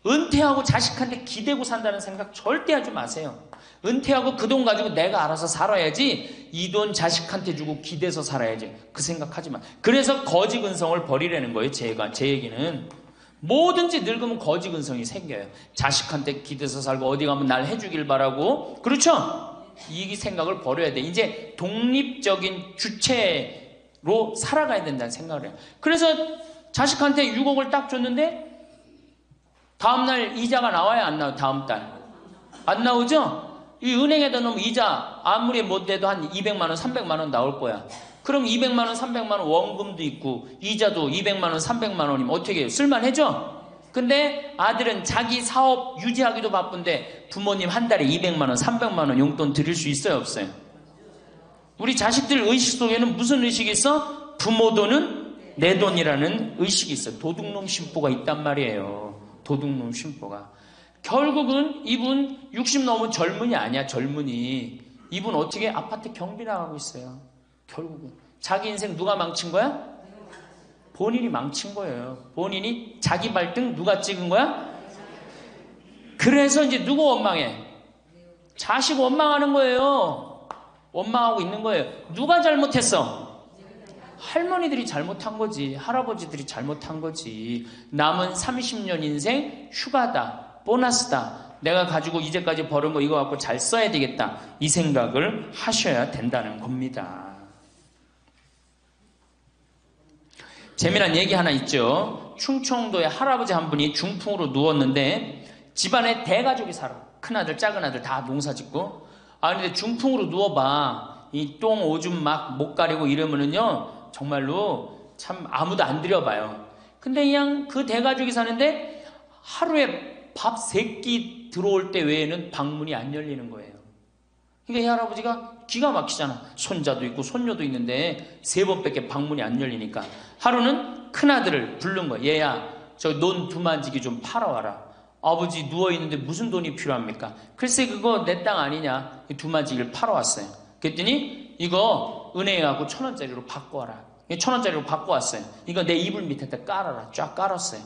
은퇴하고 자식한테 기대고 산다는 생각 절대 하지 마세요. 은퇴하고 그 돈 가지고 내가 알아서 살아야지 이 돈 자식한테 주고 기대서 살아야지 그 생각하지 마. 그래서 거지 근성을 버리라는 거예요. 제 얘기는 뭐든지 늙으면 거지 근성이 생겨요. 자식한테 기대서 살고 어디 가면 날 해주길 바라고. 그렇죠? 이 생각을 버려야 돼. 이제 독립적인 주체로 살아가야 된다는 생각을 해요. 그래서 자식한테 6억을 딱 줬는데 다음날 이자가 나와야 안 나와요? 다음 달 안 나오죠? 이 은행에다 놓으면 이자 아무리 못해도 한 200만 원, 300만 원 나올 거야. 그럼 200만 원, 300만 원 원금도 있고 이자도 200만 원, 300만 원이면 어떻게 해요? 쓸만해져? 근데 아들은 자기 사업 유지하기도 바쁜데 부모님 한 달에 200만 원, 300만 원 용돈 드릴 수 있어요? 없어요? 우리 자식들 의식 속에는 무슨 의식이 있어? 부모 돈은 내 돈이라는 의식이 있어요. 도둑놈 심보가 있단 말이에요. 도둑놈 심보가. 결국은 이분 60 넘은 젊은이 아니야. 젊은이. 이분 어떻게 아파트 경비 나가고 있어요. 결국은 자기 인생 누가 망친 거야? 본인이 망친 거예요. 본인이 자기 발등 누가 찍은 거야? 그래서 이제 누구 원망해? 자식 원망하는 거예요. 원망하고 있는 거예요. 누가 잘못했어? 할머니들이 잘못한 거지. 할아버지들이 잘못한 거지. 남은 30년 인생 휴가다. 보너스다. 내가 가지고 이제까지 벌은 거 이거 갖고 잘 써야 되겠다. 이 생각을 하셔야 된다는 겁니다. 재미난 얘기 하나 있죠. 충청도에 할아버지 한 분이 중풍으로 누웠는데 집안에 대가족이 살아. 큰아들 작은아들 다 농사 짓고. 근데 중풍으로 누워봐. 이 똥 오줌 막 못 가리고 이러면은요 정말로 참 아무도 안 들여봐요. 근데 그냥 그 대가족이 사는데 하루에 밥 3끼 들어올 때 외에는 방문이 안 열리는 거예요. 그러니까 이 할아버지가 기가 막히잖아. 손자도 있고 손녀도 있는데 3번밖에 방문이 안 열리니까 하루는 큰아들을 부른 거야. 얘야 저 논 두만지기 좀 팔아와라. 아버지 누워있는데 무슨 돈이 필요합니까? 글쎄 그거 내 땅 아니냐. 두만지기를 팔아왔어요. 그랬더니 이거 은행에 가고 1,000원짜리로 바꿔와라. 1,000원짜리로 바꿔왔어요. 이거 내 이불 밑에다 깔아라. 쫙 깔았어요.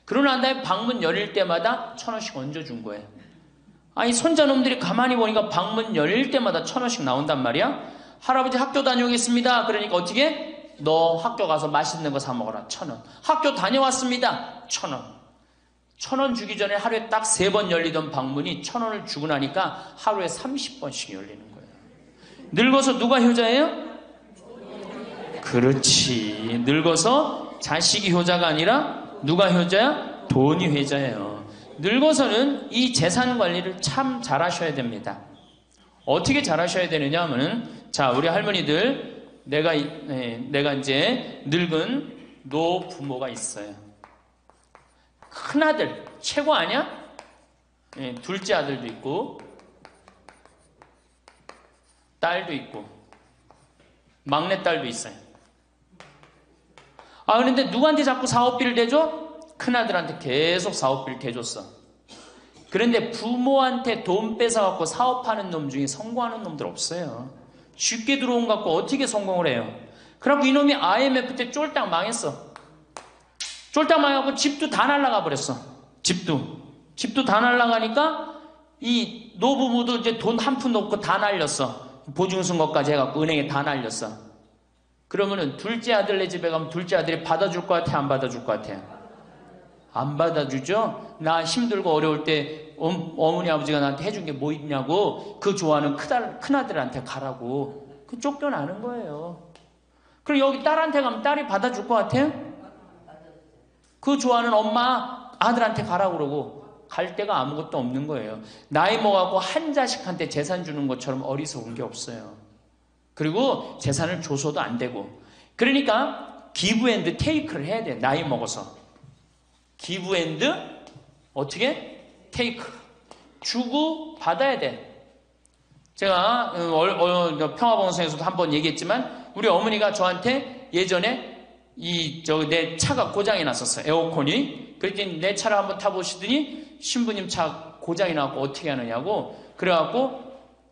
그러고 난 다음에 방문 열릴 때마다 1,000원씩 얹어준 거예요. 아니 손자놈들이 가만히 보니까 방문 열릴 때마다 1,000원씩 나온단 말이야. 할아버지 학교 다녀오겠습니다. 그러니까 어떻게? 너 학교 가서 맛있는 거 사 먹어라. 1,000원. 학교 다녀왔습니다. 1,000원. 1,000원 주기 전에 하루에 딱 3번 열리던 방문이 1,000원을 주고 나니까 하루에 30번씩 열리는 거예요. 늙어서 누가 효자예요? 그렇지. 늙어서 자식이 효자가 아니라 누가 효자야? 돈이 효자예요. 늙어서는 이 재산 관리를 참 잘하셔야 됩니다. 어떻게 잘하셔야 되느냐 하면은 자 우리 할머니들 내가 이제 늙은 노부모가 있어요. 큰아들 최고 아니야? 둘째 아들도 있고 딸도 있고 막내딸도 있어요. 그런데 누구한테 자꾸 사업비를 대줘? 큰아들한테 계속 사업비를 대줬어. 그런데 부모한테 돈 뺏어갖고 사업하는 놈 중에 성공하는 놈들 없어요. 쉽게 들어온 거 갖고 어떻게 성공을 해요? 그래갖고 이놈이 IMF 때 쫄딱 망했어. 쫄딱 망해갖고 집도 다 날라가 버렸어. 집도 다 날라가니까 이 노부모도 이제 돈 한 푼 없고 다 날렸어. 보증선거까지 해갖고 은행에 다 날렸어. 그러면은 둘째 아들네 집에 가면 둘째 아들이 받아줄 것 같아? 안 받아줄 것 같아? 안 받아주죠? 나 힘들고 어려울 때 어머니 아버지가 나한테 해준 게 뭐 있냐고 그 좋아하는 큰아들한테 가라고 그 쫓겨나는 거예요. 그럼 여기 딸한테 가면 딸이 받아줄 것 같아요? 그 좋아하는 엄마 아들한테 가라고 그러고 갈 데가 아무것도 없는 거예요. 나이 먹어갖고 한 자식한테 재산 주는 것처럼 어리석은 게 없어요. 그리고 재산을 줘서도 안 되고. 그러니까 기브 앤드 테이크를 해야 돼. 나이 먹어서. 기브 앤드 어떻게? 테이크. 주고 받아야 돼. 제가 평화방송에서도 한번 얘기했지만 우리 어머니가 저한테 예전에 내 차가 고장이 났었어요. 에어컨이. 그랬더니 내 차를 한번 타보시더니 신부님 차 고장이 나고 어떻게 하느냐고 그래갖고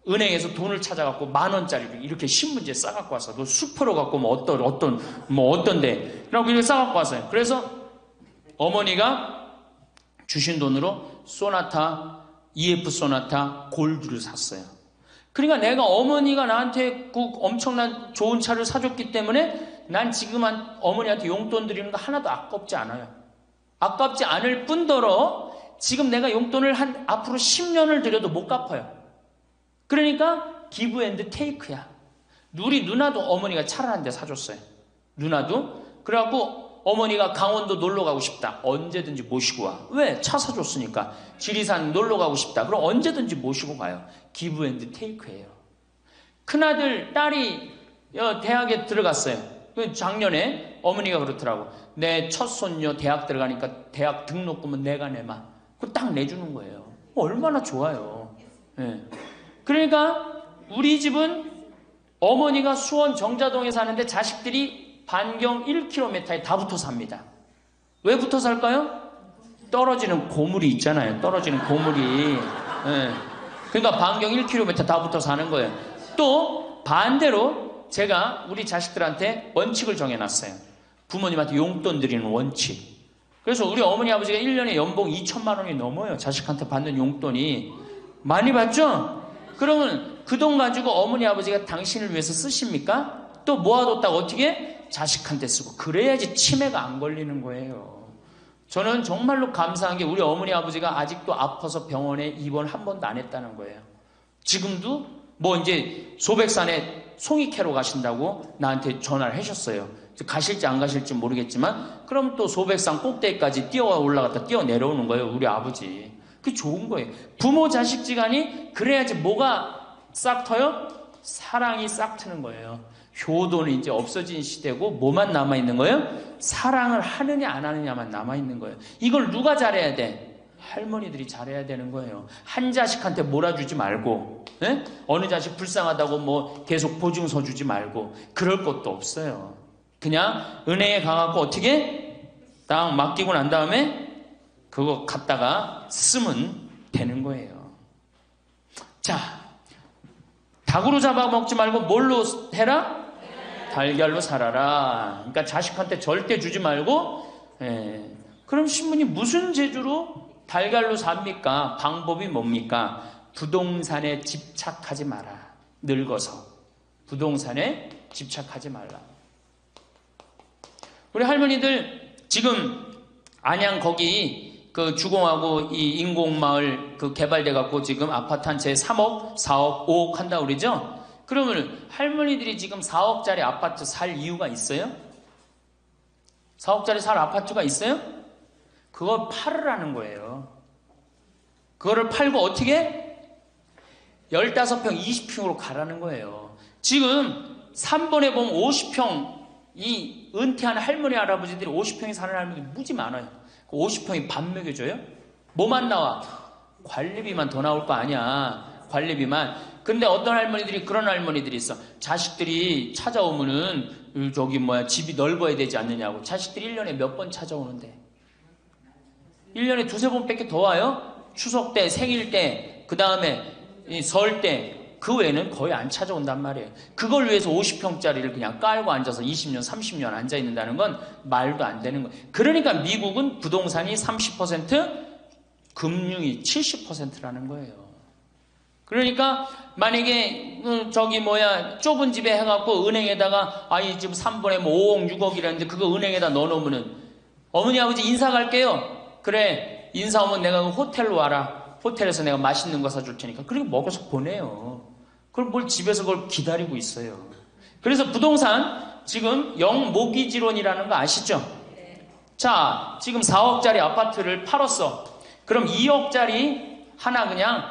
은행에서 돈을 찾아갖고 10,000원짜리를 이렇게 신문지에 싸갖고 왔어. 너 슈퍼로 갖고 어떤데 그러고 이렇게 싸갖고 왔어요. 그래서 어머니가 주신 돈으로 소나타 EF 소나타 골드를 샀어요. 그러니까 내가 어머니가 나한테 그 엄청난 좋은 차를 사줬기 때문에 난 지금 어머니한테 용돈 드리는 거 하나도 아깝지 않아요. 아깝지 않을 뿐더러 지금 내가 용돈을 앞으로 10년을 들여도 못 갚아요. 그러니까 기브 앤드 테이크야. 우리 누나도 어머니가 차를 한 대 사줬어요. 누나도. 그래갖고 어머니가 강원도 놀러 가고 싶다. 언제든지 모시고 와. 왜? 차 사줬으니까. 지리산 놀러 가고 싶다. 그럼 언제든지 모시고 가요. 기브 앤드 테이크예요. 큰아들, 딸이 대학에 들어갔어요. 작년에 어머니가 그렇더라고. 내 첫 손녀 대학 들어가니까 대학 등록금은 내가 내마. 그거 딱 내주는 거예요. 얼마나 좋아요. 네. 그러니까 우리 집은 어머니가 수원 정자동에 사는데 자식들이 반경 1km에 다 붙어 삽니다. 왜 붙어 살까요? 떨어지는 고물이 있잖아요. 떨어지는 고물이. 네. 그러니까 반경 1km 다 붙어 사는 거예요. 또 반대로 제가 우리 자식들한테 원칙을 정해놨어요. 부모님한테 용돈 드리는 원칙. 그래서 우리 어머니 아버지가 1년에 연봉 2,000만 원이 넘어요. 자식한테 받는 용돈이. 많이 받죠? 그러면 그 돈 가지고 어머니 아버지가 당신을 위해서 쓰십니까? 또 모아뒀다가 어떻게? 자식한테 쓰고 그래야지 치매가 안 걸리는 거예요. 저는 정말로 감사한 게 우리 어머니 아버지가 아직도 아파서 병원에 입원 한 번도 안 했다는 거예요. 지금도 뭐 이제 소백산에 송이 캐러 가신다고 나한테 전화를 하셨어요. 가실지 안 가실지 모르겠지만 그럼 또 소백산 꼭대기까지 뛰어 올라갔다 뛰어 내려오는 거예요. 우리 아버지. 그게 좋은 거예요. 부모 자식 지간이 그래야지 뭐가 싹 터요? 사랑이 싹 트는 거예요. 효도는 이제 없어진 시대고 뭐만 남아있는 거예요? 사랑을 하느냐 안 하느냐만 남아있는 거예요. 이걸 누가 잘해야 돼? 할머니들이 잘해야 되는 거예요. 한 자식한테 몰아주지 말고 네? 어느 자식 불쌍하다고 뭐 계속 보증서 주지 말고 그럴 것도 없어요. 그냥 은행에 가갖고 어떻게 딱 맡기고 난 다음에 그거 갖다가 쓰면 되는 거예요. 자, 닭으로 잡아먹지 말고 뭘로 해라? 달걀로 살아라. 그러니까 자식한테 절대 주지 말고 그럼 신부님 무슨 재주로 달걀로 삽니까? 방법이 뭡니까? 부동산에 집착하지 마라. 늙어서 부동산에 집착하지 말라. 우리 할머니들 지금 안양 거기 그 주공하고 이 인공마을 그 개발돼 갖고 지금 아파트 한 채 3억, 4억, 5억 한다고 그러죠? 그러면 할머니들이 지금 4억짜리 아파트 살 이유가 있어요? 4억짜리 살 아파트가 있어요? 그걸 팔으라는 거예요. 그거를 팔고 어떻게? 15평, 20평으로 가라는 거예요. 지금 3번에 보면 50평, 이 은퇴한 할머니, 할아버지들이 50평에 사는 할머니들이 무지 많아요. 그 50평이 밥 먹여줘요? 뭐만 나와? 관리비만 더 나올 거 아니야. 관리비만. 근데 어떤 할머니들이 그런 할머니들이 있어. 자식들이 찾아오면은 집이 넓어야 되지 않느냐고. 자식들이 1년에 몇 번 찾아오는데 1년에 두세 번밖에 더 와요? 추석 때, 생일 때, 그 다음에 설 때, 그 외에는 거의 안 찾아온단 말이에요. 그걸 위해서 50평짜리를 그냥 깔고 앉아서 20년, 30년 앉아있는다는 건 말도 안 되는 거예요. 그러니까 미국은 부동산이 30%, 금융이 70%라는 거예요. 그러니까 만약에 좁은 집에 해갖고 은행에다가 이 집 3번에 뭐 5억, 6억이라는데 그거 은행에다 넣어놓으면은 어머니, 아버지 인사 갈게요. 그래, 인사 오면 내가 호텔로 와라. 호텔에서 내가 맛있는 거 사줄 테니까. 그리고 먹어서 보내요. 그럼 뭘 집에서 그걸 기다리고 있어요. 그래서 부동산 지금 영모기지론이라는 거 아시죠? 자, 지금 4억짜리 아파트를 팔았어. 그럼 2억짜리 하나 그냥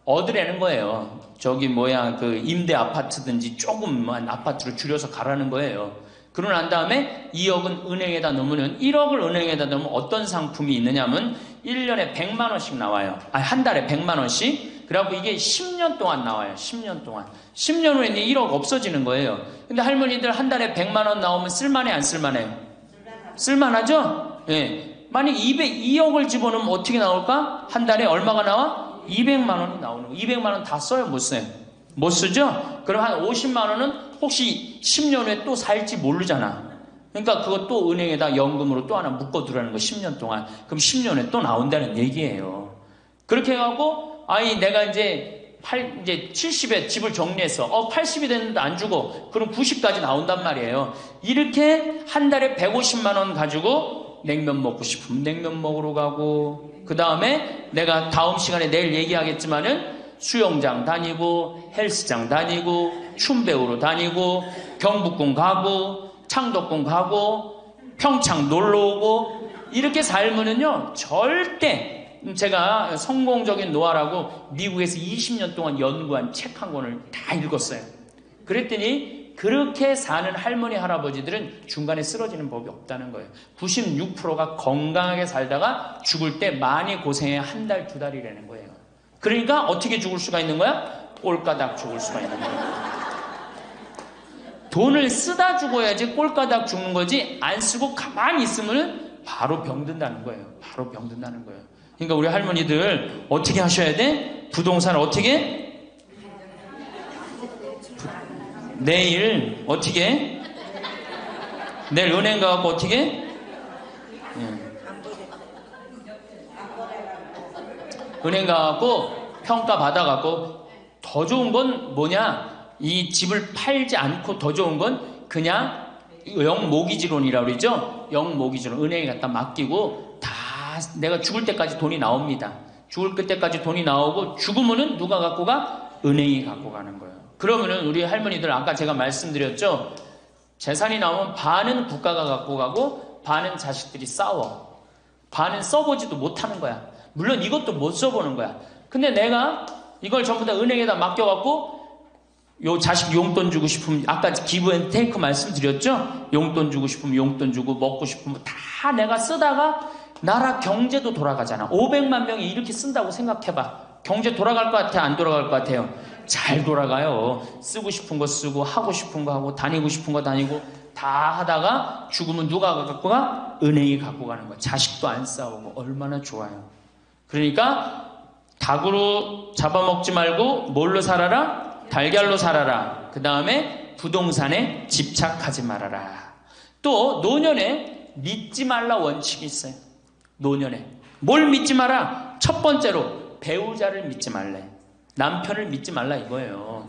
얻으라는 거예요. 그 임대 아파트든지 조금만 아파트로 줄여서 가라는 거예요. 그러고 난 다음에 2억은 은행에다 넣으면 1억을 은행에다 넣으면 어떤 상품이 있느냐면 1년에 100만 원씩 나와요. 한 달에 100만 원씩. 그래갖고 이게 10년 동안 나와요. 10년 동안. 10년 후에는 1억 없어지는 거예요. 근데 할머니들 한 달에 100만 원 나오면 쓸만해 안 쓸만해요? 쓸만하죠? 예. 만약 2억을 집어넣으면 어떻게 나올까? 한 달에 얼마가 나와? 200만 원이 나오는 거예요. 200만 원 다 써요? 못 써요? 못 쓰죠? 그럼 한 50만 원은 혹시 10년 후에 또 살지 모르잖아. 그러니까 그거 또 은행에다 연금으로 또 하나 묶어두라는 거 10년 동안. 그럼 10년 후에 또 나온다는 얘기예요. 그렇게 해갖고 내가 이제 70에 집을 정리했어. 80이 됐는데 안 주고 그럼 90까지 나온단 말이에요. 이렇게 한 달에 150만 원 가지고 냉면 먹고 싶으면 냉면 먹으러 가고 그 다음에 내가 다음 시간에 내일 얘기하겠지만은 수영장 다니고 헬스장 다니고 춤배우로 다니고 경복궁 가고 창덕궁 가고 평창 놀러오고 이렇게 살면은요 절대 제가 성공적인 노하라고 미국에서 20년 동안 연구한 책 한 권을 다 읽었어요. 그랬더니 그렇게 사는 할머니 할아버지들은 중간에 쓰러지는 법이 없다는 거예요. 96%가 건강하게 살다가 죽을 때 많이 고생해 한 달, 두 달이라는 거예요. 그러니까 어떻게 죽을 수가 있는 거야? 꼴까닥 죽을 수가 있는 거야. 돈을 쓰다 죽어야지 꼴까닥 죽는 거지 안 쓰고 가만히 있으면 바로 병든다는 거예요. 바로 병든다는 거예요. 그러니까 우리 할머니들 어떻게 하셔야 돼? 부동산을 어떻게? 내일 어떻게? 내일 은행 가갖고 어떻게? 은행 가갖고 평가 받아갖고 더 좋은 건 뭐냐? 이 집을 팔지 않고 더 좋은 건 그냥 영모기지론이라고 그러죠. 영모기지론. 은행에 갖다 맡기고 다 내가 죽을 때까지 돈이 나옵니다. 죽을 때까지 돈이 나오고 죽으면은 누가 갖고 가? 은행이 갖고 가는 거예요. 그러면은 우리 할머니들 아까 제가 말씀드렸죠. 재산이 나오면 반은 국가가 갖고 가고 반은 자식들이 싸워. 반은 써보지도 못하는 거야. 물론 이것도 못 써보는 거야. 근데 내가 이걸 전부 다 은행에다 맡겨갖고 요 자식 용돈 주고 싶으면 아까 기브 앤 테이크 말씀드렸죠? 용돈 주고 싶으면 용돈 주고 먹고 싶으면 다 내가 쓰다가 나라 경제도 돌아가잖아. 500만 명이 이렇게 쓴다고 생각해봐. 경제 돌아갈 것 같아? 안 돌아갈 것 같아요? 잘 돌아가요. 쓰고 싶은 거 쓰고 하고 싶은 거 하고 다니고 싶은 거 다니고 다 하다가 죽으면 누가 갖고 가? 은행이 갖고 가는 거야. 자식도 안 싸우고 얼마나 좋아요. 그러니까 닭으로 잡아먹지 말고 뭘로 살아라? 달걀로 살아라. 그 다음에 부동산에 집착하지 말아라. 또 노년에 믿지 말라 원칙이 있어요. 노년에 뭘 믿지 마라? 첫 번째로 배우자를 믿지 말래. 남편을 믿지 말라 이거예요.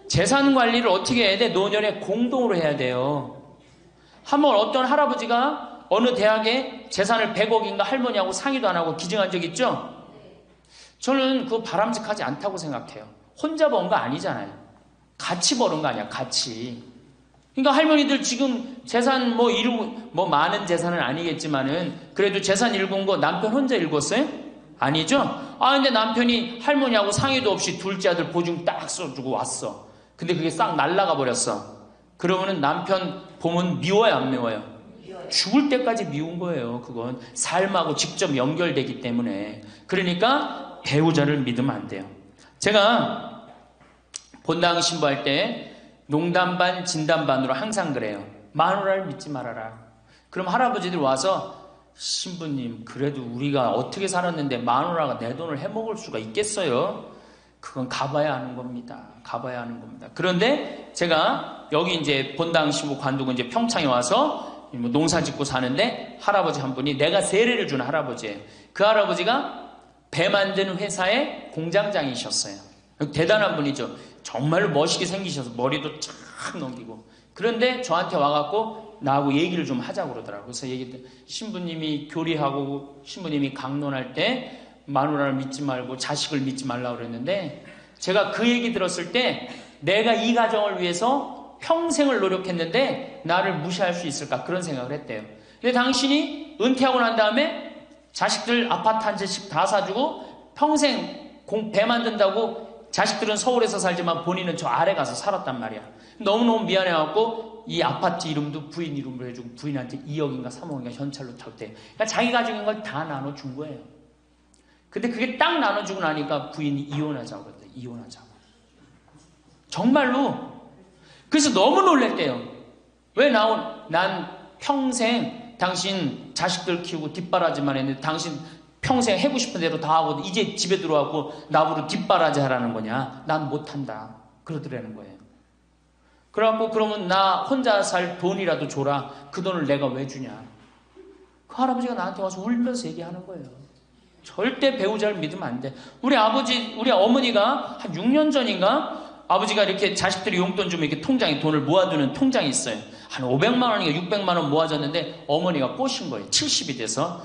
재산 관리를 어떻게 해야 돼? 노년에 공동으로 해야 돼요. 한번 어떤 할아버지가 어느 대학에 재산을 100억인가 할머니하고 상의도 안 하고 기증한 적 있죠? 저는 그거 바람직하지 않다고 생각해요. 혼자 번 거 아니잖아요. 같이 버는 거 아니야, 같이. 그러니까 할머니들 지금 재산 많은 재산은 아니겠지만은 그래도 재산 읽은 거 남편 혼자 읽었어요? 아니죠? 근데 남편이 할머니하고 상의도 없이 둘째 아들 보증 딱 써주고 왔어. 근데 그게 싹 날라가 버렸어. 그러면은 남편 보면 미워요, 안 미워요? 죽을 때까지 미운 거예요. 그건 삶하고 직접 연결되기 때문에. 그러니까 배우자를 믿으면 안 돼요. 제가 본당 신부할 때 농담 반 진담 반으로 항상 그래요. 마누라를 믿지 말아라. 그럼 할아버지들 와서 신부님 그래도 우리가 어떻게 살았는데 마누라가 내 돈을 해먹을 수가 있겠어요? 그건 가봐야 하는 겁니다. 가봐야 하는 겁니다. 그런데 제가 여기 이제 본당 신부 관두고 이제 평창에 와서 농사 짓고 사는데 할아버지 한 분이 내가 세례를 준 할아버지예요. 그 할아버지가 배 만드는 회사의 공장장이셨어요. 대단한 분이죠. 정말로 멋있게 생기셔서 머리도 쫙 넘기고. 그런데 저한테 와갖고 나하고 얘기를 좀 하자고 그러더라고요. 그래서 얘기했더니 신부님이 교리하고 신부님이 강론할 때 마누라를 믿지 말고 자식을 믿지 말라고 그랬는데 제가 그 얘기 들었을 때 내가 이 가정을 위해서 평생을 노력했는데 나를 무시할 수 있을까 그런 생각을 했대요. 근데 당신이 은퇴하고 난 다음에 자식들 아파트 한 채씩 다 사주고 평생 배 만든다고 자식들은 서울에서 살지만 본인은 저 아래 가서 살았단 말이야. 너무너무 미안해갖고 이 아파트 이름도 부인 이름으로 해주고 부인한테 2억인가 3억인가 현찰로 탔대요. 그러니까 자기 가족인 걸 다 나눠준 거예요. 근데 그게 딱 나눠주고 나니까 부인이 이혼하자고 그랬대요. 이혼하자고. 정말로. 그래서 너무 놀랬대요. 왜 난 평생 당신 자식들 키우고 뒷바라지만 했는데 당신 평생 해고 싶은 대로 다 하고 이제 집에 들어와고 나보고 뒷바라지 하라는 거냐? 난 못한다. 그러더라는 거예요. 그래갖고 그러면 나 혼자 살 돈이라도 줘라. 그 돈을 내가 왜 주냐? 그 할아버지가 나한테 와서 울면서 얘기하는 거예요. 절대 배우자를 믿으면 안 돼. 우리 어머니가 한 6년 전인가 아버지가 이렇게 자식들이 용돈 주면 이렇게 통장에 돈을 모아두는 통장이 있어요. 한 500만 원인가 600만 원 모아졌는데 어머니가 꼬신 거예요. 70이 돼서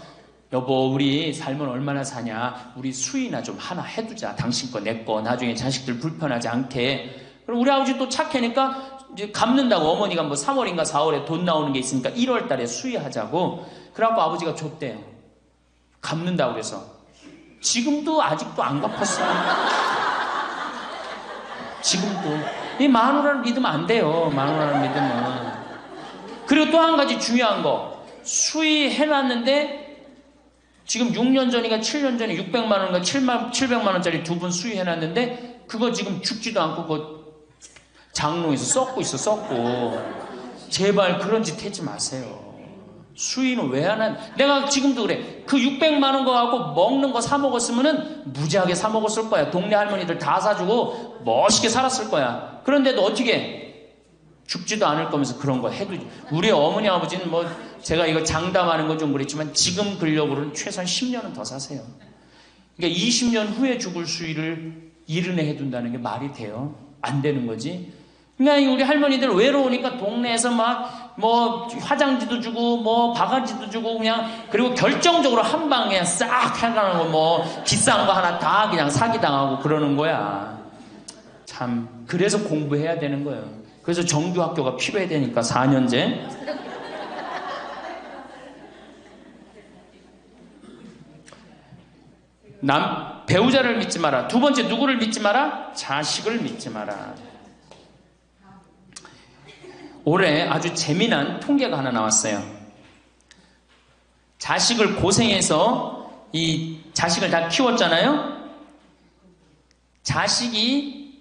여보 우리 살면 얼마나 사냐. 우리 수의나 좀 하나 해두자. 당신 거 내 거 나중에 자식들 불편하지 않게. 그럼 우리 아버지 또 착하니까 이제 갚는다고 어머니가 뭐 3월인가 4월에 돈 나오는 게 있으니까 1월 달에 수의하자고. 그래갖고 아버지가 줬대요. 갚는다고 그래서. 지금도 아직도 안 갚았어요. 지금도. 이 마누라를 믿으면 안 돼요. 마누라를 믿으면. 그리고 또 한 가지 중요한 거. 수의해놨는데 지금 6년 전인가 7년 전에 600만 원인가 700만 원짜리 두 분 수의해놨는데 그거 지금 죽지도 않고 그거 장롱에서 썩고 있어. 썩고. 제발 그런 짓 하지 마세요. 수의는 왜 안 하냐. 내가 지금도 그래. 그 600만 원 거 갖고 먹는 거 사 먹었으면은 무지하게 사 먹었을 거야. 동네 할머니들 다 사주고 멋있게 살았을 거야. 그런데도 어떻게 죽지도 않을 거면서 그런 거 해도. 우리 어머니 아버지는 뭐 제가 이거 장담하는 건 좀 그랬지만 지금 근력으로는 최소한 10년은 더 사세요. 그러니까 20년 후에 죽을 수의를 70에 해둔다는 게 말이 돼요? 안 되는 거지. 그러니까 우리 할머니들 외로우니까 동네에서 막 뭐 화장지도 주고 뭐 바가지도 주고 그냥 그리고 결정적으로 한 방에 싹 해가는 거 뭐 비싼 거 하나 다 그냥 사기당하고 그러는 거야. 참 그래서 공부해야 되는 거예요. 그래서 정규 학교가 필요해야 되니까 4년제. 배우자를 믿지 마라. 두 번째 누구를 믿지 마라? 자식을 믿지 마라. 올해 아주 재미난 통계가 하나 나왔어요. 자식을 고생해서 이 자식을 다 키웠잖아요. 자식이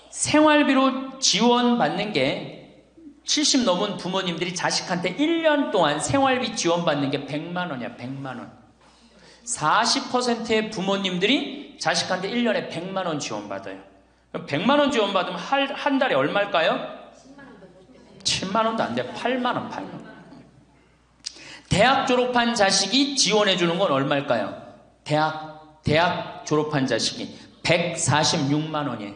생활비로 지원받는 게 70 넘은 부모님들이 자식한테 1년 동안 생활비 지원받는 게 100만 원이야. 100만 원. 40%의 부모님들이 자식한테 1년에 100만 원 지원받아요. 100만 원 지원받으면 한 달에 얼마일까요? 7만 원도 안 돼. 8만 원, 8만 원. 대학 졸업한 자식이 지원해 주는 건 얼마일까요? 대학 졸업한 자식이 146만 원이에요.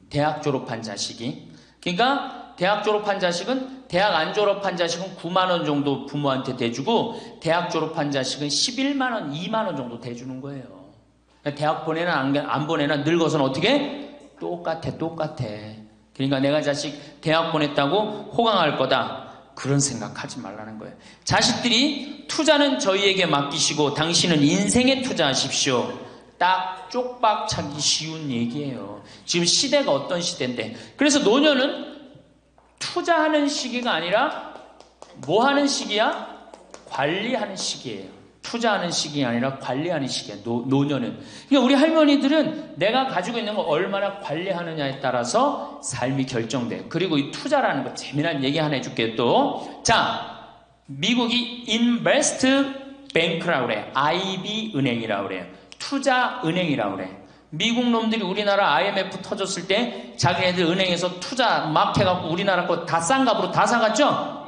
대학 졸업한 자식이. 그러니까 대학 졸업한 자식은 대학 안 졸업한 자식은 9만 원 정도 부모한테 대주고 대학 졸업한 자식은 11만 원, 2만 원 정도 대주는 거예요. 대학 보내나 안 보내나 늙어서는 어떻게? 똑같아. 그러니까 내가 자식 대학 보냈다고 호강할 거다. 그런 생각하지 말라는 거예요. 자식들이 투자는 저희에게 맡기시고 당신은 인생에 투자하십시오. 딱 쪽박 차기 쉬운 얘기예요. 지금 시대가 어떤 시대인데. 그래서 노년은 투자하는 시기가 아니라 뭐 하는 시기야? 관리하는 시기예요. 투자하는 시기가 아니라 관리하는 시기야. 노년은. 그러니까 우리 할머니들은 내가 가지고 있는 걸 얼마나 관리하느냐에 따라서 삶이 결정돼. 그리고 이 투자라는 거 재미난 얘기 하나 해줄게요. 또 자, 미국이 Invest Bank라고 그래. IB 은행이라고 그래요. 투자 은행이라고 그래. 미국 놈들이 우리나라 IMF 터졌을 때 자기네들 은행에서 투자 막 해갖고 우리나라 거 다 싼 값으로 다 사갔죠?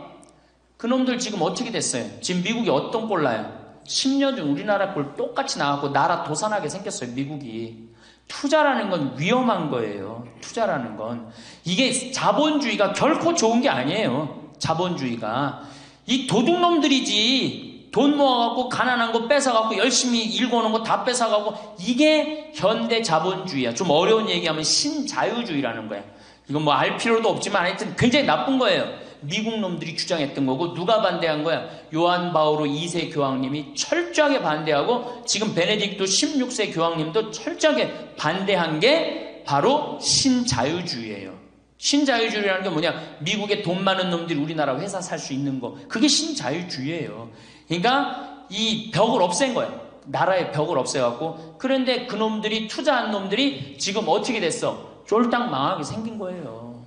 그 놈들 지금 어떻게 됐어요? 지금 미국이 어떤 꼴 나요? 10년 전 우리나라 꼴 똑같이 나왔고 나라 도산하게 생겼어요. 미국이. 투자라는 건 위험한 거예요. 투자라는 건. 이게 자본주의가 결코 좋은 게 아니에요. 자본주의가. 이 도둑놈들이지. 돈 모아갖고 가난한 거 뺏어갖고 열심히 일궈놓은 거 다 뺏어가고 이게 현대 자본주의야. 좀 어려운 얘기하면 신자유주의라는 거야. 이건 뭐 알 필요도 없지만 하여튼 굉장히 나쁜 거예요. 미국 놈들이 주장했던 거고 누가 반대한 거야? 요한 바오로 2세 교황님이 철저하게 반대하고 지금 베네딕토 16세 교황님도 철저하게 반대한 게 바로 신자유주의예요. 신자유주의라는 게 뭐냐? 미국에 돈 많은 놈들이 우리나라 회사 살 수 있는 거. 그게 신자유주의예요. 그러니까 이 벽을 없앤 거예요. 나라의 벽을 없애갖고. 그런데 그놈들이 투자한 놈들이 지금 어떻게 됐어? 쫄딱 망하게 생긴 거예요.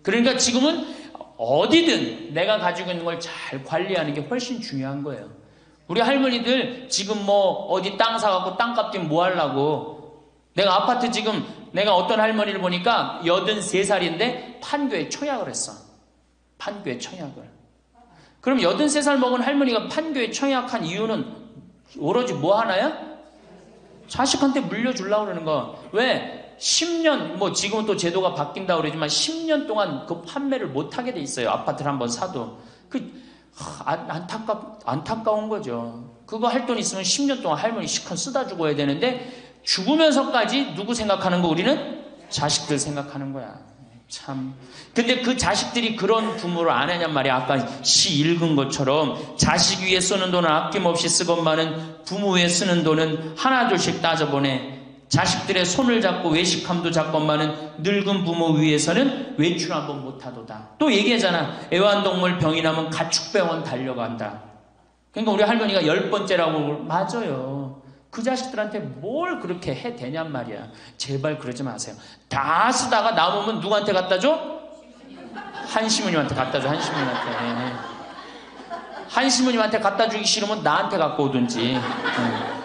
그러니까 지금은 어디든 내가 가지고 있는 걸 잘 관리하는 게 훨씬 중요한 거예요. 우리 할머니들 지금 뭐 어디 땅 사갖고 땅값 좀 뭐 하려고. 내가 아파트 지금 내가 어떤 할머니를 보니까 83살인데 판교에 청약을 했어. 판교에 청약을. 그럼 83살 먹은 할머니가 판교에 청약한 이유는 오로지 뭐 하나야? 자식한테 물려주려고 그러는 거. 왜? 10년, 뭐 지금은 또 제도가 바뀐다고 그러지만 10년 동안 그 판매를 못하게 돼 있어요. 아파트를 한번 사도. 안타까운 거죠. 그거 할 돈 있으면 10년 동안 할머니 시컨 쓰다 죽어야 되는데 죽으면서까지 누구 생각하는 거 우리는? 자식들 생각하는 거야. 참. 근데 그 자식들이 그런 부모를 안 하냔 말이야. 아까 시 읽은 것처럼 자식 위에 쓰는 돈은 아낌없이 쓰건만은 부모 위에 쓰는 돈은 하나둘씩 따져보내. 자식들의 손을 잡고 외식함도 잡건만은 늙은 부모 위해서는 외출 한번 못하도다. 또 얘기하잖아. 애완동물 병이 나면 가축병원 달려간다. 그러니까 우리 할머니가 10번째라고. 맞아요. 그 자식들한테 뭘 그렇게 해대냔 말이야. 제발 그러지 마세요. 다 쓰다가 남으면 누구한테 갖다 줘? 한시모님한테 갖다 줘. 한시모님한테. 한시모님한테 갖다 주기 싫으면 나한테 갖고 오든지.